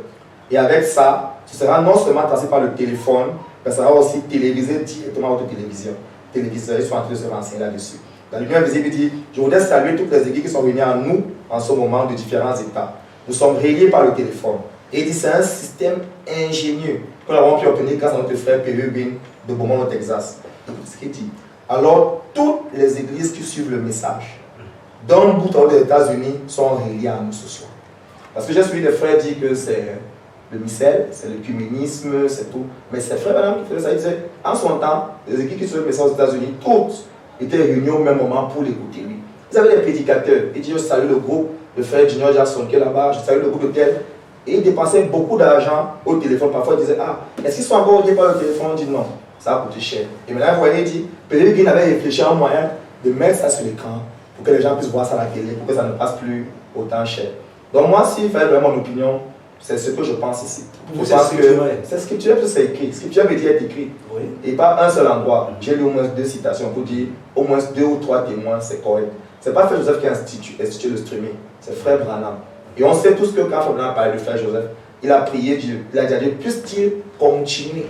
Et avec ça, ce sera non seulement tracé par le téléphone, mais ça sera aussi télévisé directement à votre télévision. Téléviseurs, ils sont en train de se renseigner là-dessus. Dans l'Union invisible, il dit, je voudrais saluer toutes les équipes qui sont venues à nous en ce moment de différents états. Nous sommes reliés par le téléphone. Et il dit, c'est un système ingénieux que nous avons pu obtenir grâce à notre frère Peregrine de Beaumont au Texas. C'est ce qu'il dit. Alors, toutes les églises qui suivent le message, dans le bout en haut des États-Unis, sont reliées à nous ce soir. Parce que j'ai suivi des frères dire que c'est le missel, c'est l'œcuménisme, c'est tout. Mais c'est frère Branham qui faisait ça. Il disait, en son temps, les équipes qui suivent le message aux États-Unis, toutes étaient réunies au même moment pour l'écouter lui. Ils avaient des prédicateurs. Il dit, je salue le groupe de frère Junior Jackson qui est là-bas, je salue le groupe de tel. Et ils dépensaient beaucoup d'argent au téléphone. Parfois, ils disaient, ah, est-ce qu'ils sont encore reliés par le téléphone? On dit non. Ça a coûté cher. Et maintenant, vous voyez, il dit, peut-être qu'il avait réfléchi à un moyen de mettre ça sur l'écran pour que les gens puissent voir ça à la télé, pour que ça ne passe plus autant cher. Donc moi, s'il fallait donner mon opinion, c'est ce que je pense ici. Je pense que c'est scripturel, parce que c'est écrit. Scripturel veut dire être écrit. Oui. Et pas un seul endroit. J'ai lu au moins 2 citations pour dire au moins 2 ou 3 témoins, c'est correct. C'est pas Frère Joseph qui a institué le streaming, c'est Frère Branham. Et on sait tous que quand Frère Branham parlait de Frère Joseph, il a prié Dieu. Il a dit à Dieu, puisse-t-il continuer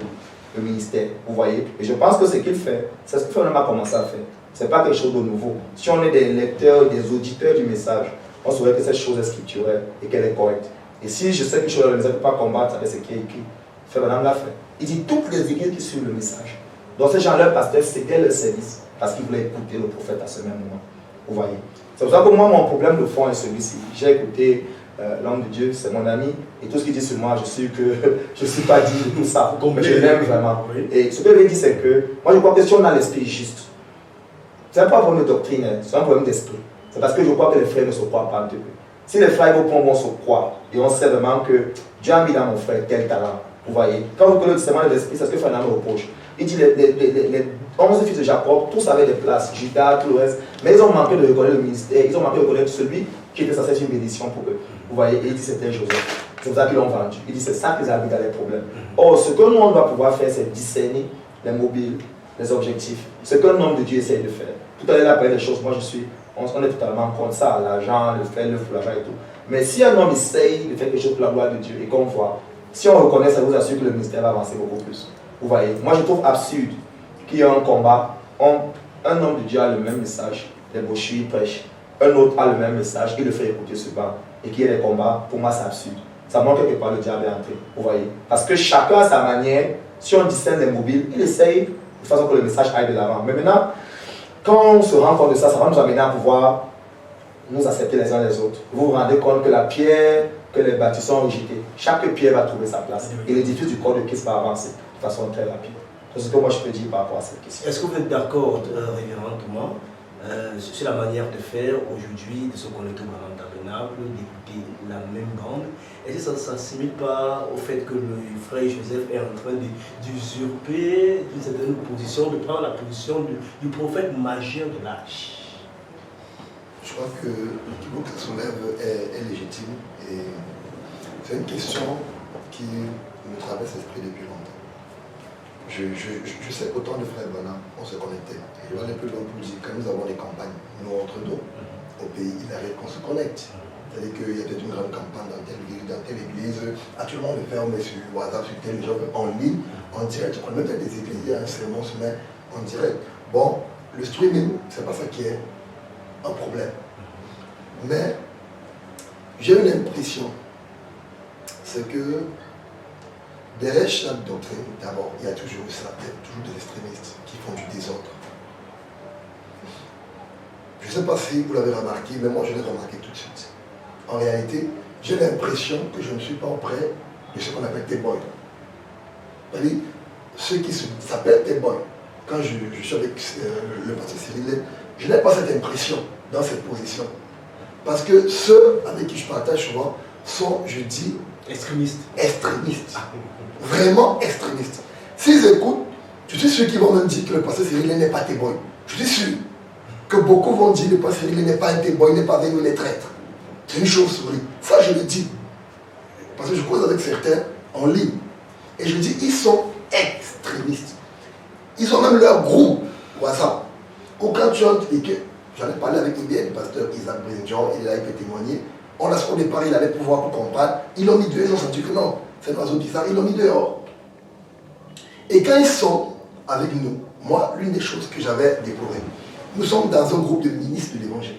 le ministère, vous voyez. Et je pense que ce qu'il fait, c'est ce que Frère Branham a commencé à faire. Ce n'est pas quelque chose de nouveau. Si on est des lecteurs, des auditeurs du message, on saurait que cette chose est scripturelle et qu'elle est correcte. Et si je sais que je suis dans le message, je ne peux pas combattre avec ce qui est écrit. Frère Branham l'a fait. Il dit toutes les églises qui suivent le message. Donc ces gens-là, pasteur, c'était leur service parce qu'ils voulaient écouter le prophète à ce même moment. Vous voyez. C'est pour ça que moi, mon problème de fond est celui-ci. J'ai écouté l'homme de Dieu, c'est mon ami, et tout ce qu'il dit sur moi, je sais que je ne suis pas dit de tout ça, mais je l'aime vraiment. Oui. Et ce que je veux dire, c'est que moi, je crois que si on a l'esprit juste, ce n'est pas un problème de doctrine, c'est un problème d'esprit. C'est parce que je crois que les frères ne se croient pas un peu. Si les frères vont se croire, et on sait vraiment que Dieu a mis dans mon frère tel talent, vous voyez. Quand vous connaissez le discernement de l'esprit, c'est ce que Frère me reproche. Il dit les 11 fils de Jacob, tous avaient des places, Judas, tout le reste, mais ils ont manqué de reconnaître le ministère, ils ont manqué de reconnaître celui qui était censé être une bénédiction pour eux. Vous voyez, et il dit c'était Joseph. C'est pour ça qu'ils l'ont vendu. Il dit c'est ça qu'ils arrivent dans les problèmes. Or, ce que nous, on va pouvoir faire, c'est discerner les mobiles, les objectifs. Ce qu'un homme de Dieu essaie de faire. Tout à l'heure, il a parlé des choses, on est totalement contre ça, l'argent, le faire, l'œuvre pour l'argent et tout. Mais si un homme essaye de faire quelque chose pour la gloire de Dieu et qu'on voit, si on reconnaît, ça vous assure que le ministère va avancer beaucoup plus. Vous voyez, moi je trouve absurde qu'il y ait un combat, un homme de Dieu a le même message, les brochures prêchent, un autre a le même message, il le fait écouter ce banc, et qu'il y ait des combats, pour moi c'est absurde. Ça montre quelque part le diable est entré, vous voyez. Parce que chacun a sa manière, si on discerne les mobiles, il essaye de façon que le message aille de l'avant. Mais maintenant, quand on se rend compte de ça, ça va nous amener à pouvoir nous accepter les uns les autres. Vous vous rendez compte que la pierre que les bâtisseurs ont rejetée, chaque pierre va trouver sa place. Et l'édifice du corps de Christ va avancer de façon très rapide. C'est ce que moi je peux dire par rapport à cette question. Est-ce que vous êtes d'accord, révérend Thomas, sur la manière de faire aujourd'hui, de se connecter au grand tabernacle, d'écouter la même bande? Est-ce que ça ne s'assimile pas au fait que le frère Joseph est en train d'usurper d'une certaine position, de prendre la position du prophète majeur de l'âge? Je crois que l'équivoque que ça soulève est légitime et c'est une question qui me traverse l'esprit depuis longtemps. Je sais qu'autant de frères Branham, on se connectait. Et je vais aller plus loin pour dire, quand nous avons des campagnes, nous entre nous, au pays, il arrive qu'on se connecte. C'est-à-dire qu'il y a peut-être une grande campagne dans telle ville, dans telle église. Actuellement, on le fait, on met sur WhatsApp, sur tel, les gens en ligne, en direct. On peut même faire des églises, un sermon se met en direct. Bon, le streaming, c'est pas ça qui est un problème. Mais j'ai une impression, c'est que derrière chaque doctrine, d'abord, il y a toujours ça, il y a toujours des extrémistes qui font du désordre. Je ne sais pas si vous l'avez remarqué, mais moi je l'ai remarqué tout de suite. En réalité, j'ai l'impression que je ne suis pas auprès de ce qu'on appelle des boys. C'est-à-dire, ceux qui s'appellent des boys. Quand je suis avec le pasteur Cyril, je n'ai pas cette impression dans cette position. Parce que ceux avec qui je partage souvent sont, je dis, extrémistes. Vraiment extrémistes. S'ils écoutent, je suis sûr qu'ils vont même dire que le pasteur Cyril n'est pas téboy. Je suis sûr que beaucoup vont dire que le pasteur Cyril n'est pas un téboy, il n'est pas venu les traîtres. C'est une chose sur lui. Ça, je le dis. Parce que je cause avec certains en ligne. Et je dis, ils sont extrémistes. Ils ont même leur groupe WhatsApp. Ou quand tu entres et que j'en ai parlé avec le pasteur Isaac Brinjon, il est là, il peut témoigner. On a ce au départ, il allait pouvoir pour comprendre. Ils l'ont mis dehors, ils ont senti que non, c'est un oiseau bizarre, ils l'ont mis dehors. Et quand ils sont avec nous, moi, l'une des choses que j'avais déplorées, nous sommes dans un groupe de ministres de l'évangile.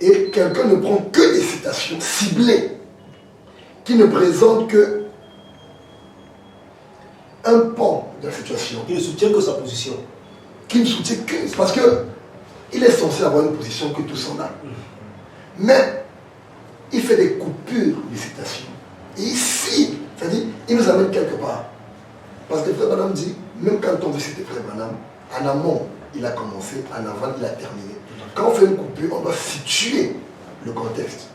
Et quelqu'un ne prend que des citations ciblées, qui ne présentent que un pan de la situation. Il ne soutient que sa position. Qui ne soutient que... Parce qu'il est censé avoir une position que tous en ont. Mais il fait des coupures de citations. Et ici, c'est-à-dire, il nous amène quelque part. Parce que Frère Branham dit, même quand on veut citer Frère Branham, en amont, il a commencé, en avant, il a terminé. Quand on fait une coupure, on doit situer le contexte.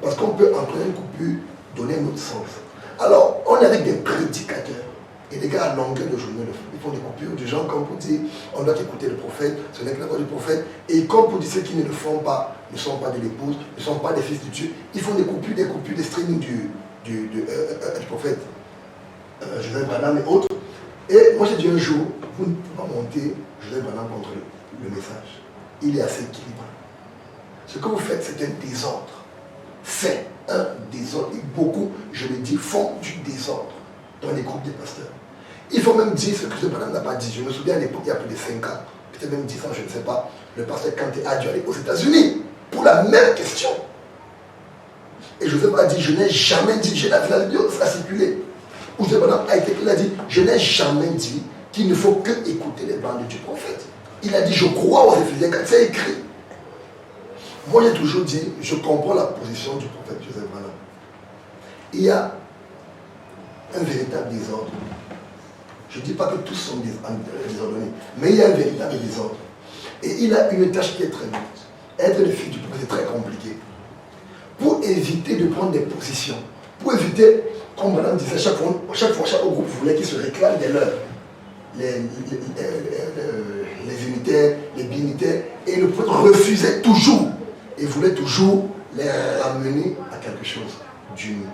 Parce qu'on peut, en prenant une coupure, donner un autre sens. Alors, on est avec des prédicateurs. Et des gars à longueur de journée, ils font des coupures du genre comme pour dire, on doit écouter le prophète, ce n'est que la voix du prophète. Et comme pour dire ceux qui ne le font pas, ne sont pas de l'épouse, ne sont pas des fils de Dieu, ils font des coupures, des streaming du prophète Joseph Branham et autres. Et moi j'ai dit un jour, vous ne pouvez pas monter Joseph Branham contre le message. Il est assez équilibré. Ce que vous faites, c'est un désordre. C'est un désordre. Et beaucoup, je le dis, font du désordre dans les groupes des pasteurs. Il faut même dire ce que Joseph Branham n'a pas dit. Je me souviens à l'époque, il y a plus de 5 ans, peut-être même 10 ans, je ne sais pas, le pasteur Kanté a dû aller aux États-Unis pour la même question. Et Joseph a dit, je n'ai jamais dit, j'ai la vidéo, ça a circulé. Où Joseph Branham a été, il a dit, je n'ai jamais dit qu'il ne faut que écouter les bandes du prophète. Il a dit, je crois aux Éphésiens, quand c'est écrit. Moi, j'ai toujours dit, je comprends la position du prophète Joseph Branham. Il y a un véritable désordre. Je ne dis pas que tous sont désordonnés, mais il y a un véritable désordre. Et il a une tâche qui est très lourde. Être le fils du prophète, c'est très compliqué. Pour éviter de prendre des positions, pour éviter, comme Madame disait, chaque groupe voulait qu'il se réclame des leurs. Les unitaires, les binitaires, et le prophète refusait toujours, et voulait toujours les ramener à quelque chose d'uni.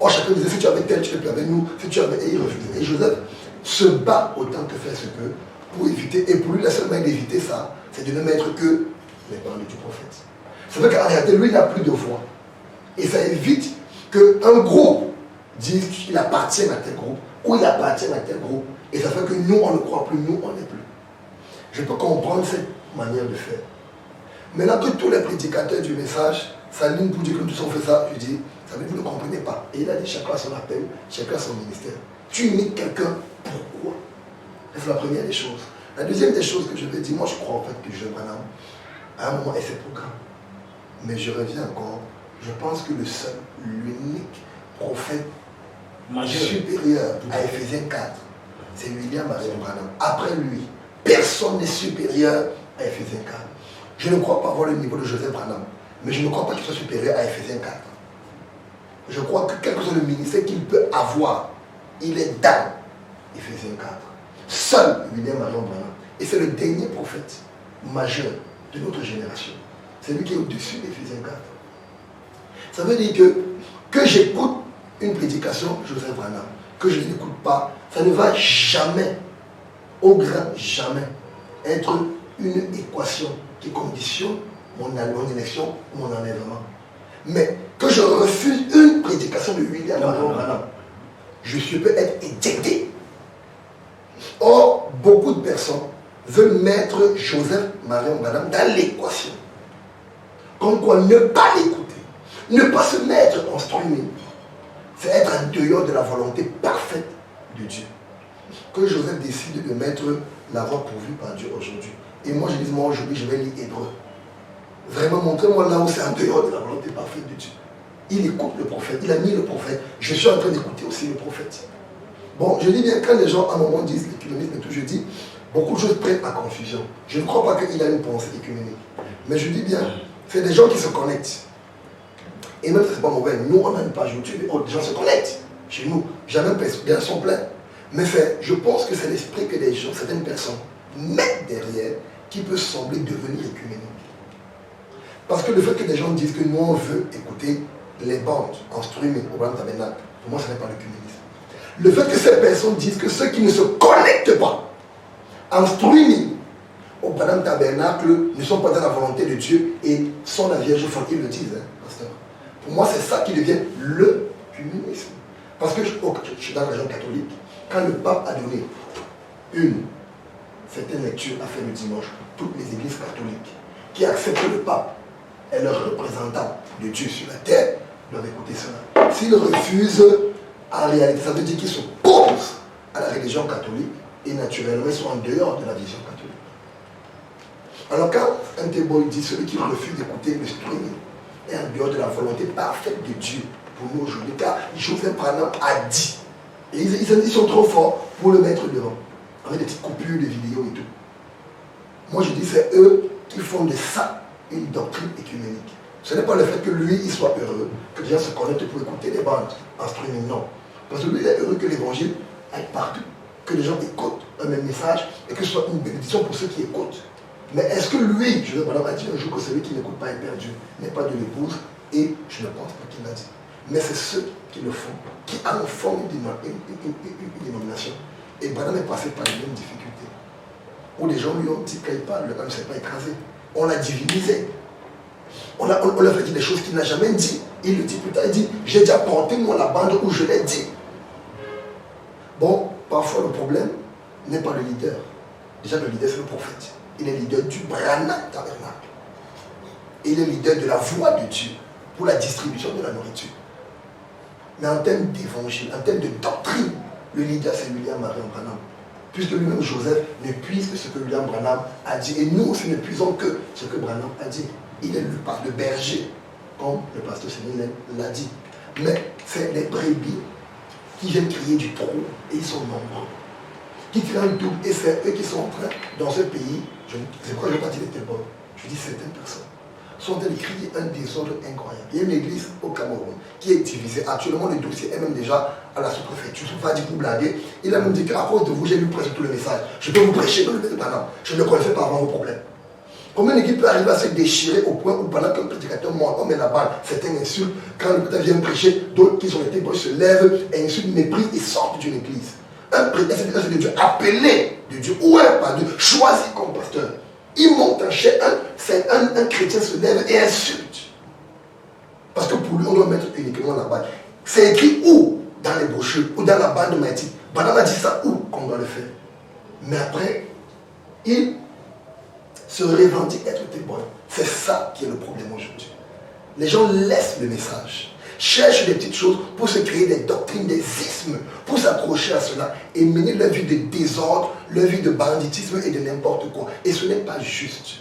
Or, chacun disait, si tu avais tel, tu n'es plus avec nous. Si tu avais... Et il refusait. Et Joseph se bat autant que faire ce peut pour éviter. Et pour lui, la seule manière d'éviter ça, c'est de ne mettre que les paroles du prophète. C'est vrai qu'en réalité, lui, il n'a plus de voix. Et ça évite qu'un groupe dise qu'il appartient à tel groupe ou il appartient à tel groupe. Et ça fait que nous, on ne croit plus, nous, on n'est plus. Je peux comprendre cette manière de faire. Maintenant que tous les prédicateurs du message s'alignent pour dire que tous ont fait ça, je dis, ça veut dire que vous ne comprenez pas. Et il a dit, chacun a son appel, chacun a son ministère. Tu imites quelqu'un, pourquoi? C'est la première des choses. La deuxième des choses que je vais dire, moi je crois en fait que Joseph Branham, à un moment, est ses programmes. Mais je reviens encore, je pense que le seul, l'unique prophète supérieur à Ephésiens 4, c'est William Marion Branham. Après lui, personne n'est supérieur à Ephésiens 4. Je ne crois pas avoir le niveau de Joseph Branham, mais je ne crois pas qu'il soit supérieur à Ephésiens 4. Je crois que quel que soit le ministère qu'il peut avoir, il est dans Ephésiens 4. Seul William Marion Branham. Et c'est le dernier prophète majeur de notre génération. C'est lui qui est au-dessus d'Éphésiens 4. Ça veut dire que j'écoute une prédication, Joseph Branham, que je n'écoute pas, ça ne va jamais, au grand jamais, être une équation qui conditionne mon élection ou mon enlèvement. Mais que je refuse une prédication de William Marion Branham, je peux être éjecté. Or, beaucoup de personnes veulent mettre Joseph Marion Branham dans l'équation. Comme quoi, ne pas l'écouter, ne pas se mettre en streaming, c'est être en dehors de la volonté parfaite de Dieu. Que Joseph décide de mettre la voie pourvue par Dieu aujourd'hui. Et moi, je dis, moi aujourd'hui, je vais lire Hébreu. Vraiment, montrez-moi là où c'est en dehors de la volonté parfaite de Dieu. Il écoute le prophète, il a mis le prophète. Je suis en train d'écouter aussi le prophète. Bon, je dis bien, quand les gens à un moment disent l'écuménisme et tout, je dis, beaucoup de choses prêtent à confusion. Je ne crois pas qu'il a une pensée écuménique. Mais je dis bien, c'est des gens qui se connectent. Et même si ce n'est pas mauvais, nous on a une page YouTube, des gens se connectent chez nous. Jamais bien sont pleins. Mais je pense que c'est l'esprit que des gens, certaines personnes mettent derrière qui peut sembler devenir écuménique. Parce que le fait que des gens disent que nous on veut écouter les bandes en streaming au Branham Tabernacle, pour moi ce n'est pas l'écuménisme. Le fait que ces personnes disent que ceux qui ne se connectent pas en streaming au Branham Tabernacle ne sont pas dans la volonté de Dieu et sont la Vierge folle, ils le disent, hein, pasteur. Pour moi, c'est ça qui devient le communisme. Parce que je suis dans la région catholique, quand le pape a donné une certaine lecture à faire le dimanche, toutes les églises catholiques qui acceptent le pape est leur représentant de Dieu sur la terre doivent écouter cela. S'ils refusent, en réalité, ça veut dire qu'ils s'opposent à la religion catholique et naturellement, ils sont en dehors de la vision catholique. Alors quand un témoin dit celui qui refuse d'écouter le streaming est en dehors de la volonté parfaite de Dieu pour nous aujourd'hui, car Joseph Branham a dit, et ils sont trop forts pour le mettre devant, avec des petites coupures de vidéos et tout. Moi je dis c'est eux qui font de ça une doctrine écuménique. Ce n'est pas le fait que lui il soit heureux, que les gens se connectent pour écouter les bandes en streaming, non. Parce que lui il est heureux que l'évangile aille partout, que les gens écoutent un même message et que ce soit une bénédiction pour ceux qui écoutent. Mais est-ce que lui, Joseph Branham a dit un jour que celui qui n'écoute pas est perdu, n'est pas de l'épouse? Et je ne pense pas qu'il l'a dit. Mais c'est ceux qui le font, qui en font une dénomination. Et Branham est passé par les mêmes difficultés. Où les gens lui ont dit qu'il parle, le homme ne s'est pas écrasé. On l'a divinisé. On l'a fait dire des choses qu'il n'a jamais dit. Il le dit plus tard, il dit, j'ai déjà porté moi la bande où je l'ai dit. Bon, parfois le problème n'est pas le leader. Déjà le leader c'est le prophète. Il est leader du Branham Tabernacle. Il est leader de la voix de Dieu pour la distribution de la nourriture. Mais en termes d'évangile, en termes de doctrine, le leader c'est William Marion Branham. Puisque lui-même Joseph ne puise que ce que William Branham a dit. Et nous aussi ne puisons que ce que Branham a dit. Il est le berger, comme le pasteur Sénile l'a dit. Mais c'est les brebis qui viennent crier du trou et ils sont nombreux. Qui tirent un double et c'est eux qui sont en train, dans ce pays, c'est quoi je ne vais pas dire les témoins, je dis certaines personnes, sont en train de crier un désordre incroyable. Il y a une église au Cameroun qui est divisée. Actuellement, le dossier est même déjà à la sous-préfecture. Je ne vais pas dire pour blaguer. Il a même dit qu'à cause de vous, j'ai lu presque tout le message. Je peux vous prêcher dans le Branham. Je ne le connaissais pas avant vos problèmes. Comment une équipe peut arriver à se déchirer au point où pendant qu'un prédicateur monte, on met la balle, c'est un insulte. Quand le prédicateur vient prêcher, d'autres qui sont les témoins se lèvent et insultent, méprisent et sortent d'une église. Un prédicateur, c'est de Dieu, appelé de Dieu, ou un pas Dieu, choisi comme pasteur. Il monte en chair, un chrétien se lève et insulte. Parce que pour lui, on doit mettre uniquement la balle. C'est écrit où? Dans les brochures ou dans la bande magnétique. Branham a dit ça où qu'on doit le faire. Mais après, il se revendique être témoin. C'est ça qui est le problème aujourd'hui. Les gens laissent le message, cherchent des petites choses pour se créer des doctrines, des ismes, pour s'accrocher à cela et mener leur vie de désordre, leur vie de banditisme et de n'importe quoi. Et ce n'est pas juste.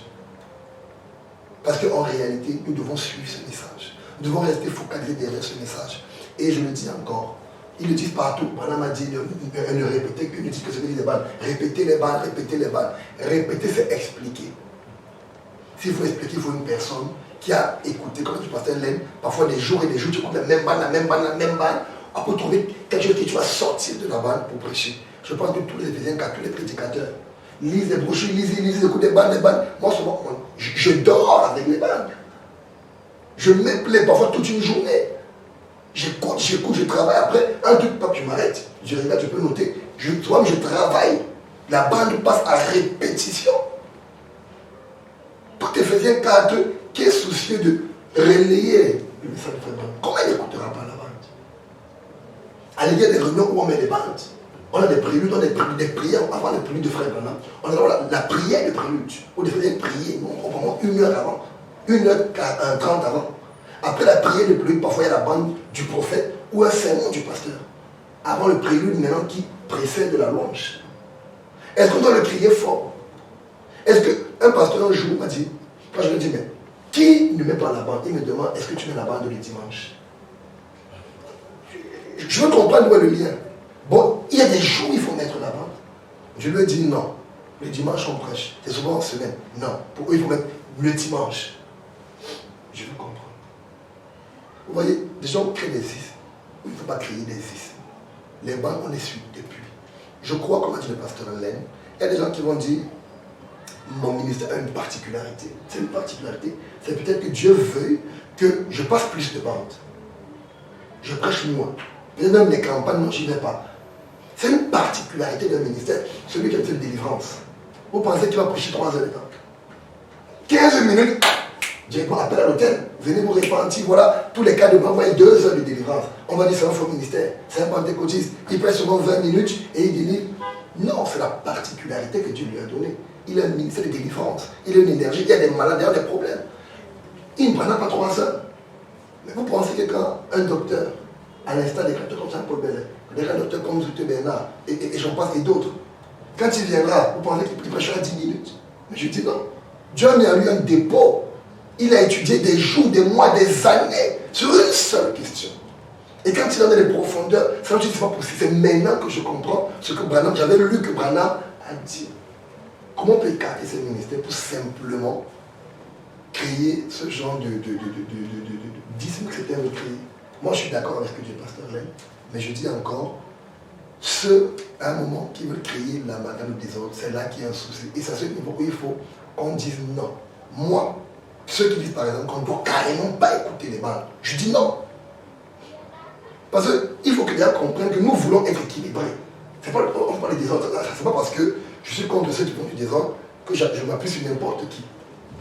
Parce qu'en réalité, nous devons suivre ce message. Nous devons rester focalisés derrière ce message. Et je le dis encore, ils le disent partout. Branham a dit, ne répétez que, ne dites que ce que disent les balles. Répétez les balles, répétez les balles. Répéter, c'est expliquer. S'il faut expliquer, il faut une personne qui a écouté, comme tu pasteur Len, parfois des jours et des jours, tu écoutes la même balle, la même balle, la même balle. Après, trouver quelque chose que tu vas sortir de la balle pour prêcher. Je pense que tous les Éphésiens, tous les prédicateurs, lisent les brochures, lisent, écoutent les balles, les balles. Moi, souvent, je dors avec les balles. Je me plais parfois toute une journée. J'écoute, je travaille. Après, un truc, pas que tu m'arrêtes. Je regarde, tu peux noter. Toi, je travaille. La bande passe à répétition. Tout Éphésiens 4 qui est soucieux de relayer le message de Frère Branham. Comment il n'écoutera pas la bande? Allez, il y a des réunions où on met les bandes. On a des préludes, on a des prières avant les préludes de Frère Branham. On a la prière de prélude. Où les frères prier, on prend 1 heure avant. 1h30 avant. Après la prière de prélude, parfois il y a la bande du prophète ou un sermon du pasteur. Avant le prélude maintenant qui précède de la louange. Est-ce qu'on doit le crier fort? Est-ce qu'un pasteur un jour m'a dit, quand je lui dis, mais qui ne met pas la bande? Il me demande, est-ce que tu mets la bande le dimanche? Je veux comprendre où est le lien. Bon, il y a des jours où il faut mettre la bande. Je lui ai dit non. Le dimanche on prêche. C'est souvent en semaine. Non. Pour eux, il faut mettre le dimanche. Je veux comprendre. Vous voyez, des gens créent des ismes. Il ne faut pas créer des ismes. Les bandes, on les suit depuis. Je crois, comme a dit le pasteur Len, il y a des gens qui vont dire, mon ministère a une particularité. C'est une particularité. C'est peut-être que Dieu veuille que je passe plus de bandes. Je prêche moins. Peut-être même les campagnes, non, je n'y vais pas. C'est une particularité d'un ministère, celui qui a fait une délivrance. Vous pensez qu'il va prêcher 3 heures de temps. 15 minutes, Dieu appelle à l'hôtel, venez vous repentir, voilà, tous les cas de mort, voyez 2 heures de délivrance. On va dire c'est un faux ministère, c'est un pentecôtiste, il prêche souvent 20 minutes et il délivre. Non, c'est la particularité que Dieu lui a donnée. Il a un ministère de délivrance, il a une énergie, il y a des malades, il y a des problèmes. Il ne prendra pas 3 heures. Mais vous pensez que quand un docteur, à l'instant des docteurs comme Jean-Paul Bellet, des docteurs comme Zouté Bernard, et j'en passe, et d'autres, quand il viendra, vous pensez qu'il prêchera 10 minutes? Mais je dis non. Dieu a mis à lui un dépôt. Il a étudié des jours, des mois, des années sur une seule question. Et quand il en a les profondeurs, ça ne c'est pas possible. C'est maintenant que je comprends ce que Branham, j'avais lu que Branham a dit. Comment on peut écarter ce ministère pour simplement créer ce genre d'isme que c'était créé? Moi, je suis d'accord avec ce que dit le pasteur Len, mais je dis encore, ceux, à un moment, qui veulent créer la madame des autres, c'est là qu'il y a un souci. Et c'est à ce niveau où il faut qu'on dise non. Moi, ceux qui disent par exemple qu'on ne doit carrément pas écouter les balles, je dis non. Parce qu'il faut que les gens comprennent que nous voulons être équilibrés. C'est pas, on parle des désordres. C'est pas parce que je suis contre ceux qui font du désordre que je m'appuie sur n'importe qui.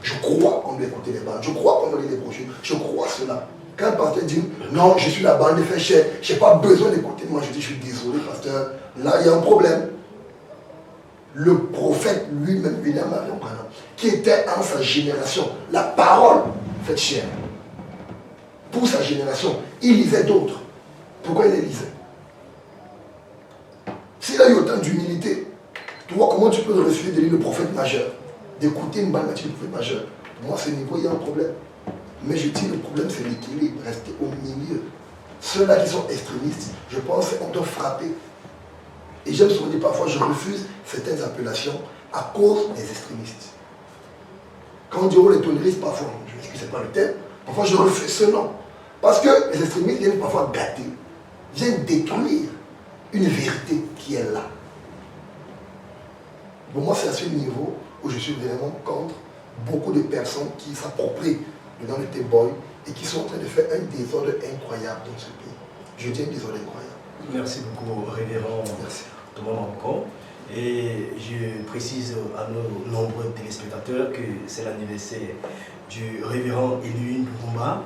Je crois qu'on doit écouter les balles. Je crois qu'on doit lire les brochures. Je crois cela. Quand un pasteur dit non, je suis la bande de fait cher, je n'ai pas besoin d'écouter, moi je dis je suis désolé, pasteur, là il y a un problème. Le prophète lui-même, William Marion Branham, qui était en sa génération, la parole faite chair. Pour sa génération, il lisait d'autres. Pourquoi il les lisait? S'il a eu autant d'humilité, tu vois comment tu peux refuser de lire le prophète majeur, d'écouter une bande du prophète majeur? Pour moi, à ce niveau, il y a un problème. Mais je dis, le problème, c'est l'équilibre, rester au milieu. Ceux-là qui sont extrémistes, je pense qu'on doit frapper. Et j'aime souvent dire, parfois, je refuse certaines appellations à cause des extrémistes. Quand on dit, oh, les toléristes, parfois, je m'excuse, ce n'est pas le thème, parfois je refuse ce nom. Parce que les extrémistes viennent parfois gâter, viennent détruire une vérité qui est là. Pour moi, c'est à ce niveau où je suis vraiment contre beaucoup de personnes qui s'approprient le nom de T-Boy et qui sont en train de faire un désordre incroyable dans ce pays. Je dis un désordre incroyable. Merci beaucoup, révérend Merci. Thomas Mankon. Et je précise à nos nombreux téléspectateurs que c'est l'anniversaire du révérend Élu Ndoumba.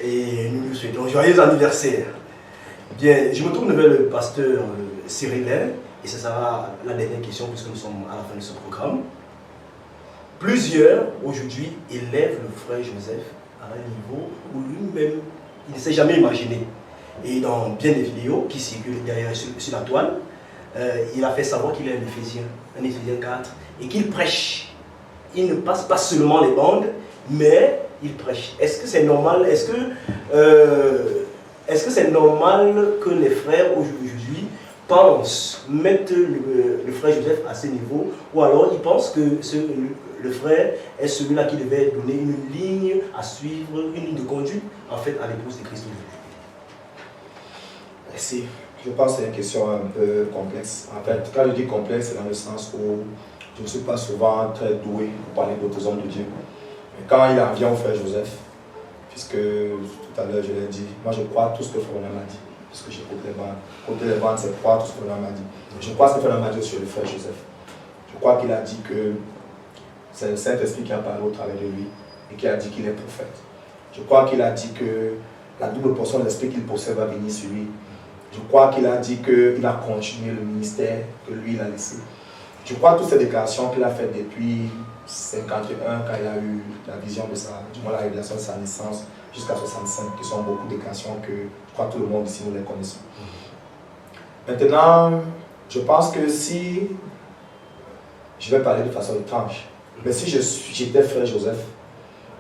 Et nous lui souhaitons joyeux anniversaire. Bien, je me tourne vers le pasteur Cyril, et ce sera la dernière question puisque nous sommes à la fin de ce programme. Plusieurs, aujourd'hui, élèvent le frère Joseph à un niveau où lui-même, il ne s'est jamais imaginé. Et dans bien des vidéos qui circulent derrière sur la toile, il a fait savoir qu'il est un Ephésien 4, et qu'il prêche. Il ne passe pas seulement les bandes, mais il prêche. Est-ce que c'est normal? Est-ce que c'est normal que les frères aujourd'hui pensent mettre le frère Joseph à ce niveau, ou alors ils pensent que le frère est celui-là qui devait donner une ligne à suivre, une ligne de conduite en fait à l'épouse de Christ aujourd'hui? Merci. Je pense que c'est une question un peu complexe. En fait, quand je dis complexe, c'est dans le sens où je ne suis pas souvent très doué pour parler d'autres hommes de Dieu. Mais quand il en vient au frère Joseph, puisque tout à l'heure je l'ai dit, moi je crois tout ce que Frère m'a dit, puisque j'écoute les bandes. Écouter les bandes, c'est croire tout ce que Frère m'a dit. Je crois ce que Frère m'a dit sur le frère Joseph. Je crois qu'il a dit que c'est le Saint-Esprit qui a parlé au travers de lui et qui a dit qu'il est prophète. Je crois qu'il a dit que la double portion de l'Esprit qu'il possède va venir sur lui. Je crois qu'il a dit qu'il a continué le ministère que lui il a laissé. Je crois que toutes ces déclarations qu'il a faites depuis 51, quand il a eu la vision de la révélation de sa naissance, jusqu'à 65, qui sont beaucoup de déclarations que je crois que tout le monde ici nous les connaissons. Maintenant, je pense que si, je vais parler de façon étrange, mais si j'étais frère Joseph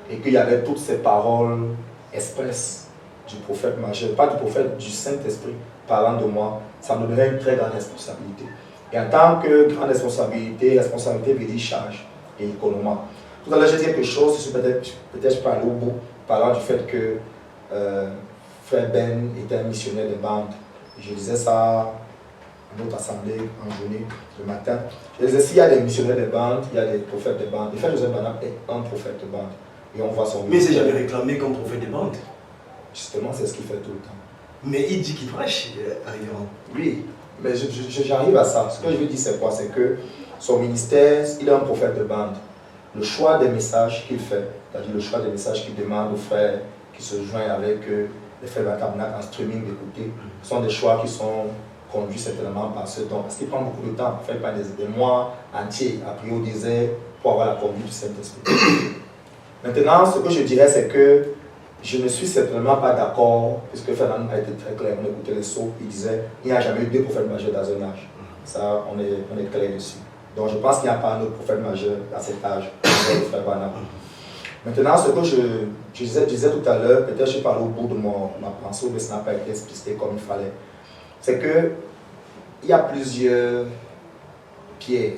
et qu'il y avait toutes ces paroles expresses du prophète majeur, pas du prophète, du Saint-Esprit parlant de moi, ça me donnerait une très grande responsabilité. Et en tant que grande responsabilité veut dire charge et économie. Tout à l'heure, j'ai dit quelque chose, peut-être je parlais au bout, parlant du fait que Frère Ben était un missionnaire de bande. Je disais ça à notre assemblée en journée, le matin. Je disais, s'il y a des missionnaires de bande, il y a des prophètes de bande. Et Frère Joseph Banab est un prophète de bande. Et on voit son Mais il s'est jamais réclamé comme prophète de bande. Justement, c'est ce qu'il fait tout le temps. Mais il dit qu'il prêche, révérend. Oui, mais j'arrive à ça. Ce que je veux dire, c'est quoi? C'est que son ministère, il est un prophète de bande. Le choix des messages qu'il fait, c'est-à-dire le choix des messages qu'il demande aux frères qui se joignent avec les frères Batabnak en streaming d'écouter, sont des choix qui sont conduits certainement par ce don. Parce qu'il prend beaucoup de temps. Il fait pas des mois entiers à prier au désert pour avoir la conduite du Saint-Esprit. Maintenant, ce que je dirais, c'est que je ne suis certainement pas d'accord, puisque Fernand a été très clair, on écoutait les sauts, il disait il n'y a jamais eu deux prophètes majeurs dans un âge. Ça, on est clair dessus. Donc je pense qu'il n'y a pas un autre prophète majeur à cet âge, le frère Banab. Maintenant, ce que je disais tout à l'heure, peut-être je parle au bout de ma pensée, mais ça n'a pas été explicité comme il fallait, c'est qu'il y a plusieurs pierres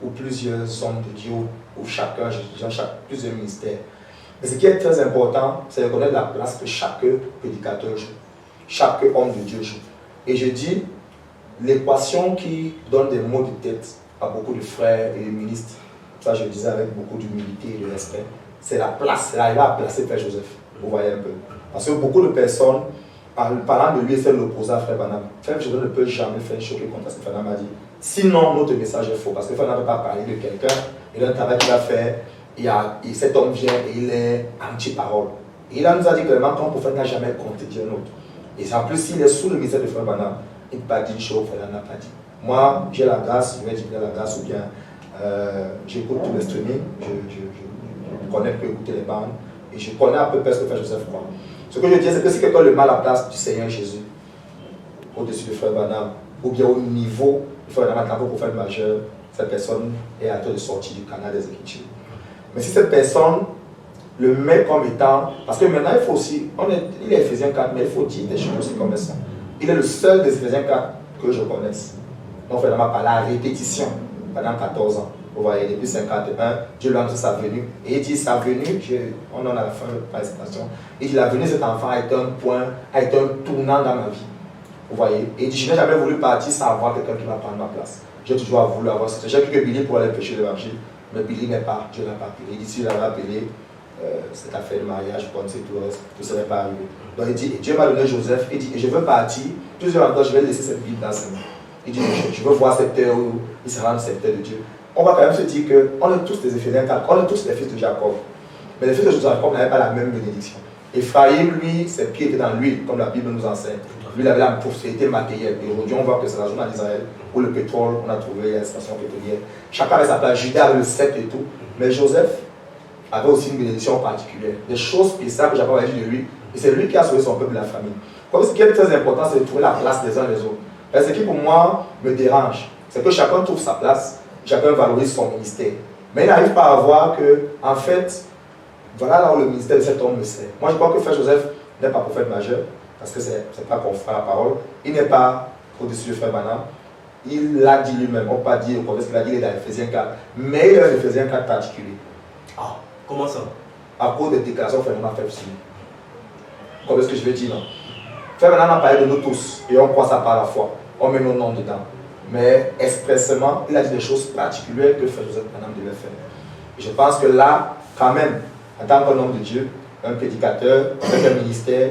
ou plusieurs hommes de Dieu, ou chacun, plusieurs ministères. Mais ce qui est très important, c'est de connaître la place que chaque prédicateur joue, chaque homme de Dieu joue. Et je dis, l'équation qui donne des mots de tête à beaucoup de frères et de ministres, ça je le disais avec beaucoup d'humilité et de respect, c'est la place, c'est arriver à placer Frère Joseph. Vous voyez un peu. Parce que beaucoup de personnes, en parlant de lui, essaient de l'opposer à Frère Banab. Frère Joseph ne peut jamais faire choquer contre ce que Frère Banab a dit. Sinon, notre message est faux. Parce que Frère Banab ne peut pas parler de quelqu'un et d'un travail qu'il a fait. Et cet homme vient et il est anti-parole. Et il nous a dit clairement qu'un prophète n'a jamais contredit un autre. Et en plus, s'il est sous le ministère de Frère Banab, il ne peut pas dire une chose que Frère n'a pas dit. Moi, j'ai la grâce, je vais dire la grâce, ou bien j'écoute tous les streamings, je connais, je peux écouter les bandes, et je connais à peu près ce que Frère Joseph croit. Ce que je dis, c'est que si quelqu'un le met à la place du Seigneur Jésus, au-dessus de Frère Banab, ou bien au niveau du Frère Banab, en tant que prophète majeur, cette personne est en train de sortir du canal des Écritures. Mais si cette personne le met comme étant, parce que maintenant il faut aussi, il est Ephésiens 4, mais il faut dire des choses aussi comme elles sont. Il est le seul des Ephésiens 4 que je connaisse. Donc finalement par la répétition, pendant 14 ans. Vous voyez, depuis 51, Dieu lui a annoncé sa venue. Et il dit sa venue, on en a la fin de la présentation, il dit la venue de cet enfant a été un point, a été un tournant dans ma vie. Vous voyez, et il dit je n'ai jamais voulu partir sans avoir quelqu'un qui va prendre ma place. J'ai toujours voulu avoir ça. J'ai cru que Billy pour aller pêcher l'évangile. Mais Billy n'est pas, Dieu l'a pas appelé. Il dit, si je l'avais appelé, cette affaire de mariage, je pensais tout le reste, tout ne serait pas arrivé. Donc il dit, Dieu m'a donné Joseph, il dit, et je veux partir, plusieurs endroits, je vais laisser cette Bible dans ses mains. Il dit, je veux voir cette terre où il sera le sceptre de Dieu. On va quand même se dire qu'on est tous des Éphésiens 4, on est tous les fils de Jacob. Mais les fils de Jacob n'avaient pas la même bénédiction. Ephraïm, lui, ses pieds étaient dans l'huile, comme la Bible nous enseigne. Lui, il avait la prospérité matérielle. Et aujourd'hui, on voit que c'est la zone d'Israël où le pétrole, on a trouvé la station pétrolière. Chacun avait sa place, Judas avait le sceptre et tout. Mais Joseph avait aussi une bénédiction particulière. Des choses spéciales que Jacob avait dit de lui. Et c'est lui qui a sauvé son peuple et la famille. Comme ce qui est très important, c'est de trouver la place des uns des autres. Et ce qui, pour moi, me dérange, c'est que chacun trouve sa place, chacun valorise son ministère. Mais il n'arrive pas à voir que, en fait, voilà là où le ministère de cet homme me sert. Moi, je crois que Frère Joseph n'est pas prophète majeur, parce que ce n'est pas conforme à la parole. Il n'est pas au-dessus de Frère Branham. Il l'a dit lui-même, on ne peut pas dire au contraire ce qu'il a dit, il est dans Éphésiens 4. Mais il est dans Éphésiens 4 particulier. Ah, comment ça? À cause des déclarations que Frère Branham a faites sur lui. Comme est-ce que je vais dire, non? Frère Branham a parlé de nous tous, et on croit ça par la foi. On met nos noms dedans. Mais expressément, il a dit des choses particulières que Frère Joseph Branham devait faire. Et je pense que là, quand même, en tant qu'un homme de Dieu, un prédicateur, avec un ministère,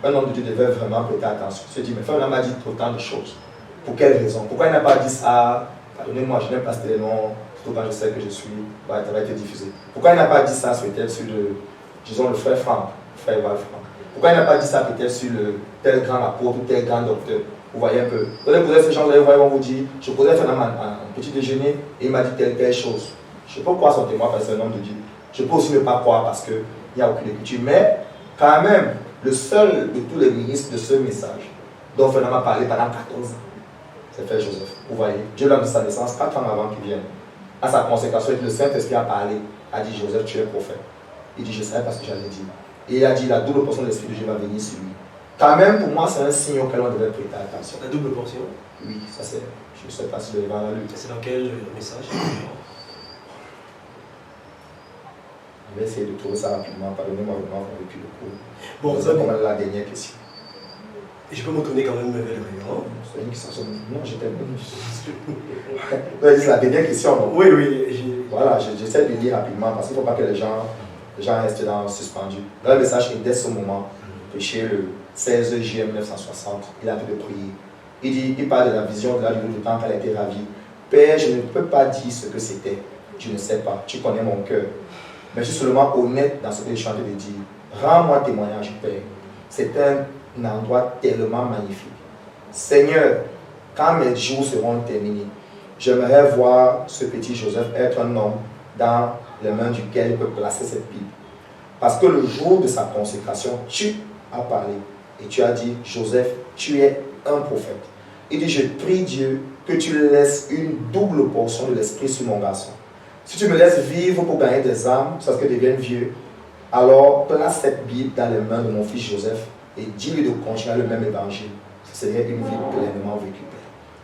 un homme de Dieu devait vraiment prêter attention. Il se dit, mais Frère Branham a dit autant de choses. Pour quelle raison? Pourquoi il n'a pas dit ça? Pardonnez-moi, je n'aime pas citer les noms, surtout quand je sais que je suis, ça va être diffusé. Pourquoi il n'a pas dit ça sur disons, le frère Franck, frère Val Franck? Pourquoi il n'a pas dit ça peut-être sur tel grand apôtre ou tel grand docteur? Vous voyez un peu. Vous allez poser ces gens, vous voyez, on vous dit, je posais faire un petit déjeuner et il m'a dit telle chose. Je peux croire son témoin parce que c'est un homme de Dieu. Je peux aussi ne pas croire parce qu'il n'y a aucune écriture. Mais quand même, le seul de tous les ministres de ce message dont Fernand a parlé pendant 14 ans, c'est Frère Joseph. Vous voyez, Dieu l'a mis sa naissance 4 ans avant qu'il vienne. À sa consécration, le Saint-Esprit a parlé, a dit Joseph, tu es prophète. Il dit, je savais parce que j'allais dire. Et il a dit, la double portion de l'Esprit de Dieu va venir sur lui. Quand même, pour moi, c'est un signe auquel on devait prêter attention. La double portion? Oui, ça c'est. Je ne sais pas si le va la lutte. C'est dans quel message? Je vais essayer de trouver ça rapidement. Pardonnez-moi vraiment depuis le cours. Bon, c'est comme la dernière question. Je peux me tourner quand même vers le rayon. C'est une question. Non, j'étais venu. C'est la dernière question, non? Oui, oui. Voilà, j'essaie de lire rapidement parce qu'il ne faut pas que les gens restent dans suspendus. Dans le message, dès ce moment, prêché le 16 juillet 1960, il a fait de prier. Il parle de la vision de la du temps qu'elle a été ravie. Père, je ne peux pas dire ce que c'était. Je ne sais pas. Tu connais mon cœur. Mais je suis seulement honnête dans ce que je suis en train de dire. Rends-moi témoignage, Père. C'est un endroit tellement magnifique. Seigneur, quand mes jours seront terminés, j'aimerais voir ce petit Joseph être un homme dans les mains duquel il peut placer cette Bible. Parce que le jour de sa consécration, tu as parlé et tu as dit, Joseph, tu es un prophète. Il dit, je prie Dieu que tu laisses une double portion de l'esprit sur mon garçon. Si tu me laisses vivre pour gagner des âmes, parce que devienne vieux, alors place cette Bible dans les mains de mon fils Joseph et dis-lui de continuer le même évangile. Ce serait une vie pleinement vécue.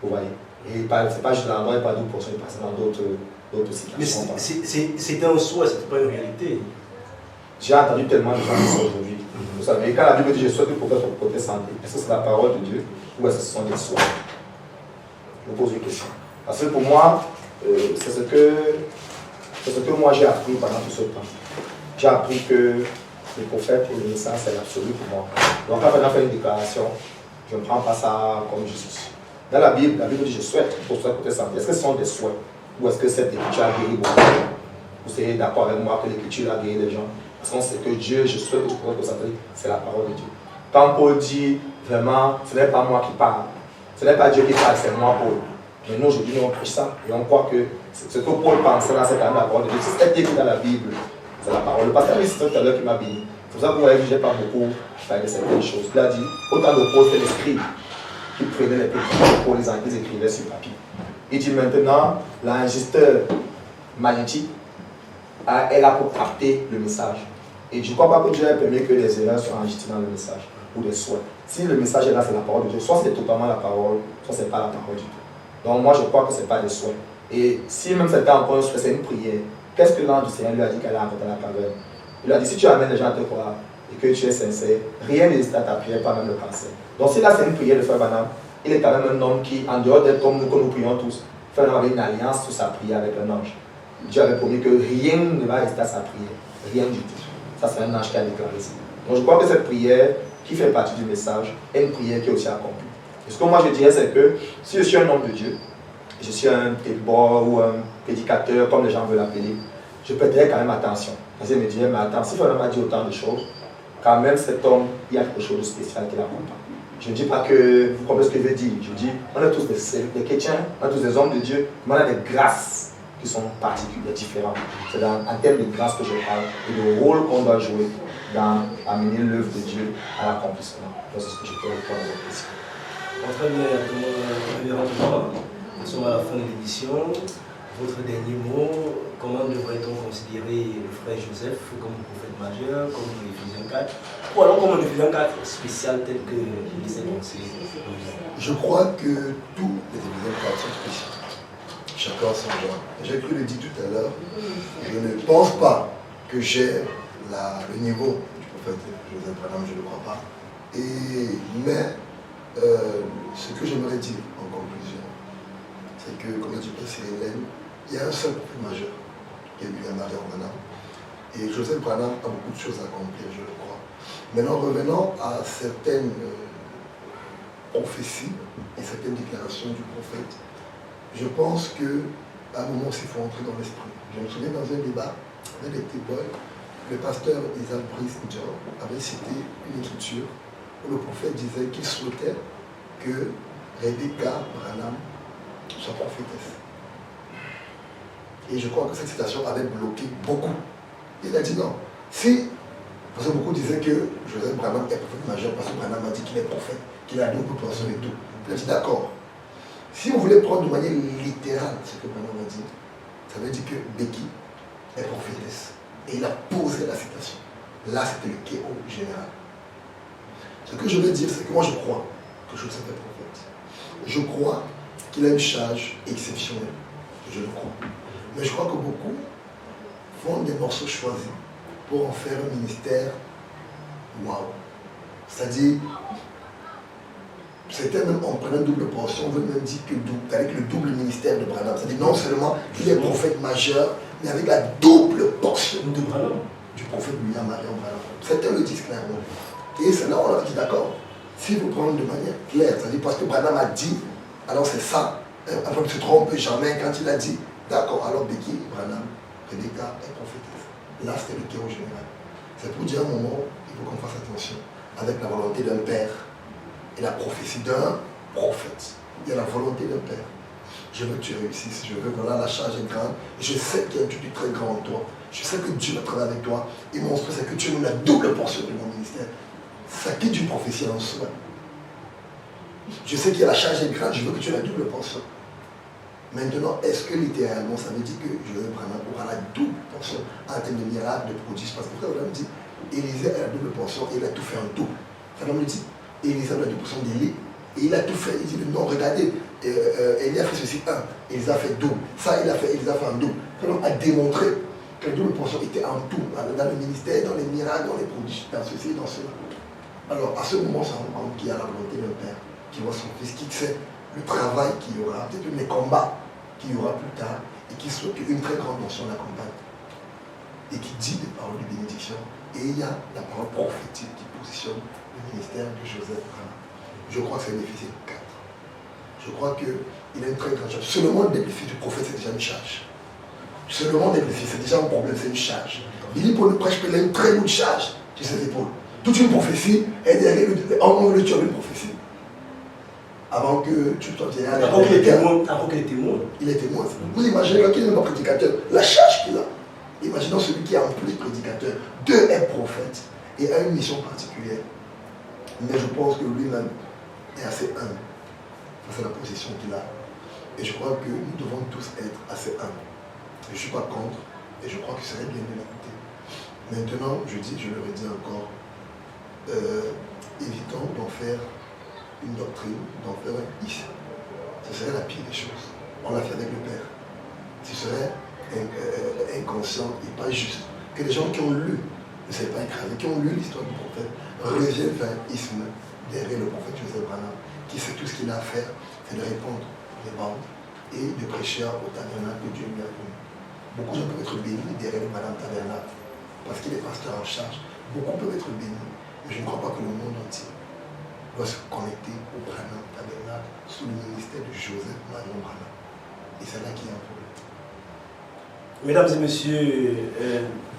Vous voyez? Et ce n'est pas juste l'endroit, il n'y a pas d'autres portions, il passe dans d'autres situations. Mais c'était un souhait, ce n'était pas une réalité. J'ai entendu tellement de gens dire ça aujourd'hui. Vous savez, quand la Bible dit je souhaite pour votre côté santé, est-ce que c'est la parole de Dieu ou est-ce que ce sont des souhaits? Je vous pose une question. Parce que pour moi, c'est ce que moi j'ai appris pendant tout ce temps. J'ai appris que le prophète et le message, c'est l'absolu pour moi. Donc quand on fait une déclaration, je ne prends pas ça comme justice. Dans la Bible dit je souhaite pour votre côté santé. Est-ce que ce sont des souhaits ou est-ce que cette écriture a guéri beaucoup de gens? Vous serez d'accord avec moi que l'écriture a guéri les gens? Parce qu'on sait que Dieu, je souhaite que tu pourras te concentrer, c'est la parole de Dieu. Quand Paul dit vraiment, ce n'est pas moi qui parle, ce n'est pas Dieu qui parle, c'est moi, Paul. Mais nous, aujourd'hui, on prêche ça et on croit que ce que Paul pensait dans cette année, la parole de Dieu, c'est écrit dans la Bible, c'est la parole. Le pasteur c'est tout à l'heure qui m'a béni. C'est pour ça que vous voyez que je n'ai pas beaucoup parlé de certaines choses. Il a dit, autant de Paul, c'est l'esprit qui prenait les papiers pour les anglais, ils écrivaient sur papier. Il dit maintenant, l'enregistreur magnétique, elle a pour capter le message. Et je ne crois pas que Dieu ait permis que les erreurs soient enregistrées dans le message ou des souhaits. Si le message est là, c'est la parole de Dieu. Soit c'est totalement la parole, soit ce n'est pas la parole du tout. Donc moi, je crois que ce n'est pas des souhaits. Et si même c'était encore un souhait, c'est une prière. Qu'est-ce que l'ange du Seigneur lui a dit qu'elle a rencontré dans la caverne? Il a dit, si tu amènes les gens à te croire et que tu es sincère, rien n'hésite à ta prière, pas même le cancer. Donc si là c'est une prière de Frère Branham, il est quand même un homme qui, en dehors d'être comme nous, que nous prions tous, Frère Branham avait une alliance sur sa prière avec un ange. Dieu avait promis que rien ne va rester à sa prière. Rien du tout. Ça, c'est un ange qui a déclaré ça. Donc, je crois que cette prière, qui fait partie du message, est une prière qui est aussi accomplie. Et ce que moi je dirais, c'est que si je suis un homme de Dieu, je suis un téboy ou un prédicateur, comme les gens veulent l'appeler, je prêterai quand même attention. Parce que je me dirais, mais attends, si Fernand m'a dit autant de choses, quand même cet homme, il y a quelque chose de spécial qui l'accompagne. Je ne dis pas que vous comprenez ce que je veux dire. Je dis, on est tous des chrétiens, on est tous des hommes de Dieu, mais on a des grâces qui sont particulières, différentes. C'est en termes de grâce que je parle et de rôle qu'on doit jouer dans amener l'œuvre de Dieu à l'accomplissement. C'est ce que je peux répondre à votre question. Très bien, nous sommes à la fin de l'édition. Votre dernier mot, comment devrait-on considérer le frère Joseph comme prophète majeur, comme l'Éphésiens 4, ou alors comme un Éphésiens 4 spécial tel que il s'est pensé? Je crois que tous les Éphésiens 4 sont spéciaux. Chacun son genre. J'ai cru le dire tout à l'heure, je ne pense pas que j'ai le niveau du prophète Joseph Branham, je ne le crois pas. Mais ce que j'aimerais dire en conclusion, c'est que, comme a dit Hélène, il y a un seul prophète majeur, qui est William Marion Branham. Et Joseph Branham a beaucoup de choses à accomplir, je le crois. Maintenant, revenons à certaines prophéties et certaines déclarations du prophète. Je pense qu'à un moment, il faut entrer dans l'esprit. Je me souviens dans un débat avec les témoins, le pasteur Isaac Brice John avait cité une écriture où le prophète disait qu'il souhaitait que Rebecca Branham soit prophétesse. Et je crois que cette citation avait bloqué beaucoup. Il a dit non. Parce que beaucoup disaient que Joseph Branham est prophète majeur parce que Branham a dit qu'il est prophète, qu'il a beaucoup de poissons et tout. Il a dit d'accord. Si vous voulez prendre de manière littérale ce que Branham a dit, ça veut dire que Becky est prophétesse. Et il a posé la citation. Là, c'était le chaos général. Ce que je veux dire, c'est que moi je crois que Joseph est prophète. Je crois qu'il a une charge exceptionnelle. Je le crois. Mais je crois que beaucoup font des morceaux choisis pour en faire un ministère waouh. C'est-à-dire, c'était même en prenant une double portion, on veut même dire qu'avec le double ministère de Branham. C'est-à-dire non seulement qu'il est prophète majeur, mais avec la double portion de Branham, du prophète William Marion Branham. C'était le disque clairement. Et c'est là où on a dit d'accord. Si vous prenez de manière claire, c'est-à-dire parce que Branham a dit, alors c'est ça. Avant de se tromper jamais quand il a dit, d'accord, alors Becky, Branham, Rebecca est prophétesse. Là, c'était le chaos général. C'est pour dire à un moment, il faut qu'on fasse attention avec la volonté d'un père et la prophétie d'un prophète. Il y a la volonté d'un père. Je veux que tu réussisses, je veux que là, la charge est grande. Je sais qu'il y a un truc très grand en toi. Je sais que Dieu va travailler avec toi. Et mon souhait, c'est que tu aies la double portion de mon ministère. Ça quitte une prophétie en soi. Je sais qu'il y a la charge est grande, je veux que tu aies la double portion. Maintenant, est-ce que littéralement, ça veut dire que Joseph Branham aura la double portion en termes de miracles, de prodiges? Parce que frère Branham dit, Élisée a la double portion et il a tout fait en double. Frère Branham dit, Élisée a la double portion d'Élie et il a tout fait. Il dit, non, regardez, Élie a fait ceci, un, Élisée a fait double. Ça, il a fait, Élisée a fait en double. Frère Branham a démontré que la double portion était en tout, dans le ministère, dans les miracles, dans les prodiges, dans ceci, dans cela. Alors, à ce moment, on se rend compte qu'il y a la volonté d'un père qui voit son fils, qui sait le travail qu'il y aura, peut-être les combats qu'il y aura plus tard, et qui souhaite qu'une très grande notion l'accompagne. Et qui dit des paroles de bénédiction. Et il y a la parole prophétique qui positionne le ministère de Joseph Branham. Je crois que c'est l'Éphésiens 4. Je crois qu'il a une très grande charge. Seulement d'être le fils du prophète, c'est déjà une charge. Seulement d'être le fils, c'est déjà un problème, c'est une charge. Il dit pour le prêche, il a une très lourde charge sur ses épaules. Toute une prophétie, et derrière le tueur une prophétie. Avant que tu sois bien. Avant qu'il est témoin. Il est témoin. Vous imaginez quand il n'est pas prédicateur, la charge qu'il a. Imaginons celui qui est en plus prédicateur. Deux est prophète et a une mission particulière. Mais je pense que lui-même est assez humble face à la position qu'il a. Et je crois que nous devons tous être assez humbles. Je ne suis pas contre et je crois que ce serait bien de l'écouter. Maintenant, je le redis encore, évitons d'en faire une doctrine, d'en faire un isme. Ce serait la pire des choses. On l'a fait avec le Père. Ce serait inconscient et pas juste. Que les gens qui ont lu, ne savent pas écraser, qui ont lu l'histoire du prophète, reviennent vers l'isme derrière le prophète Joseph Branham, qui sait tout ce qu'il a à faire, c'est de répondre les bandes et de prêcher au tabernacle que Dieu lui a donné. Beaucoup de gens peuvent être bénis derrière le Madame Tabernacle, parce qu'il est pasteur en charge. Beaucoup peuvent être bénis, mais je ne crois pas que le monde entier doit se connecter au Branham Tabernacle sous le ministère de Joseph Marion Branham. Et c'est là qu'il y a un problème. Mesdames et messieurs,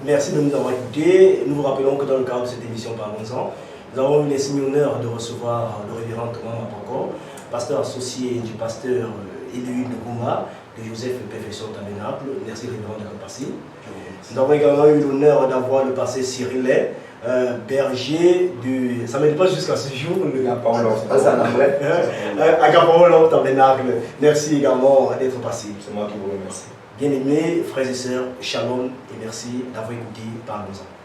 merci de nous avoir écoutés. Nous vous rappelons que dans le cadre de cette émission Parlons-en, nous avons eu l'insigne honneur de recevoir le révérend Thomas Mapoko, pasteur associé du pasteur Élu de Gouma, de Joseph Perfection Tabernacle. Merci révérend d'être passé. Nous avons également eu l'honneur d'avoir le pasteur Cyril berger du. Ça ne m'aide pas jusqu'à ce jour. Agapaolo Tabernacle. Merci également d'être passé. C'est moi qui vous remercie. Bien-aimés, frères et sœurs, shalom et merci d'avoir écouté Parlons-en.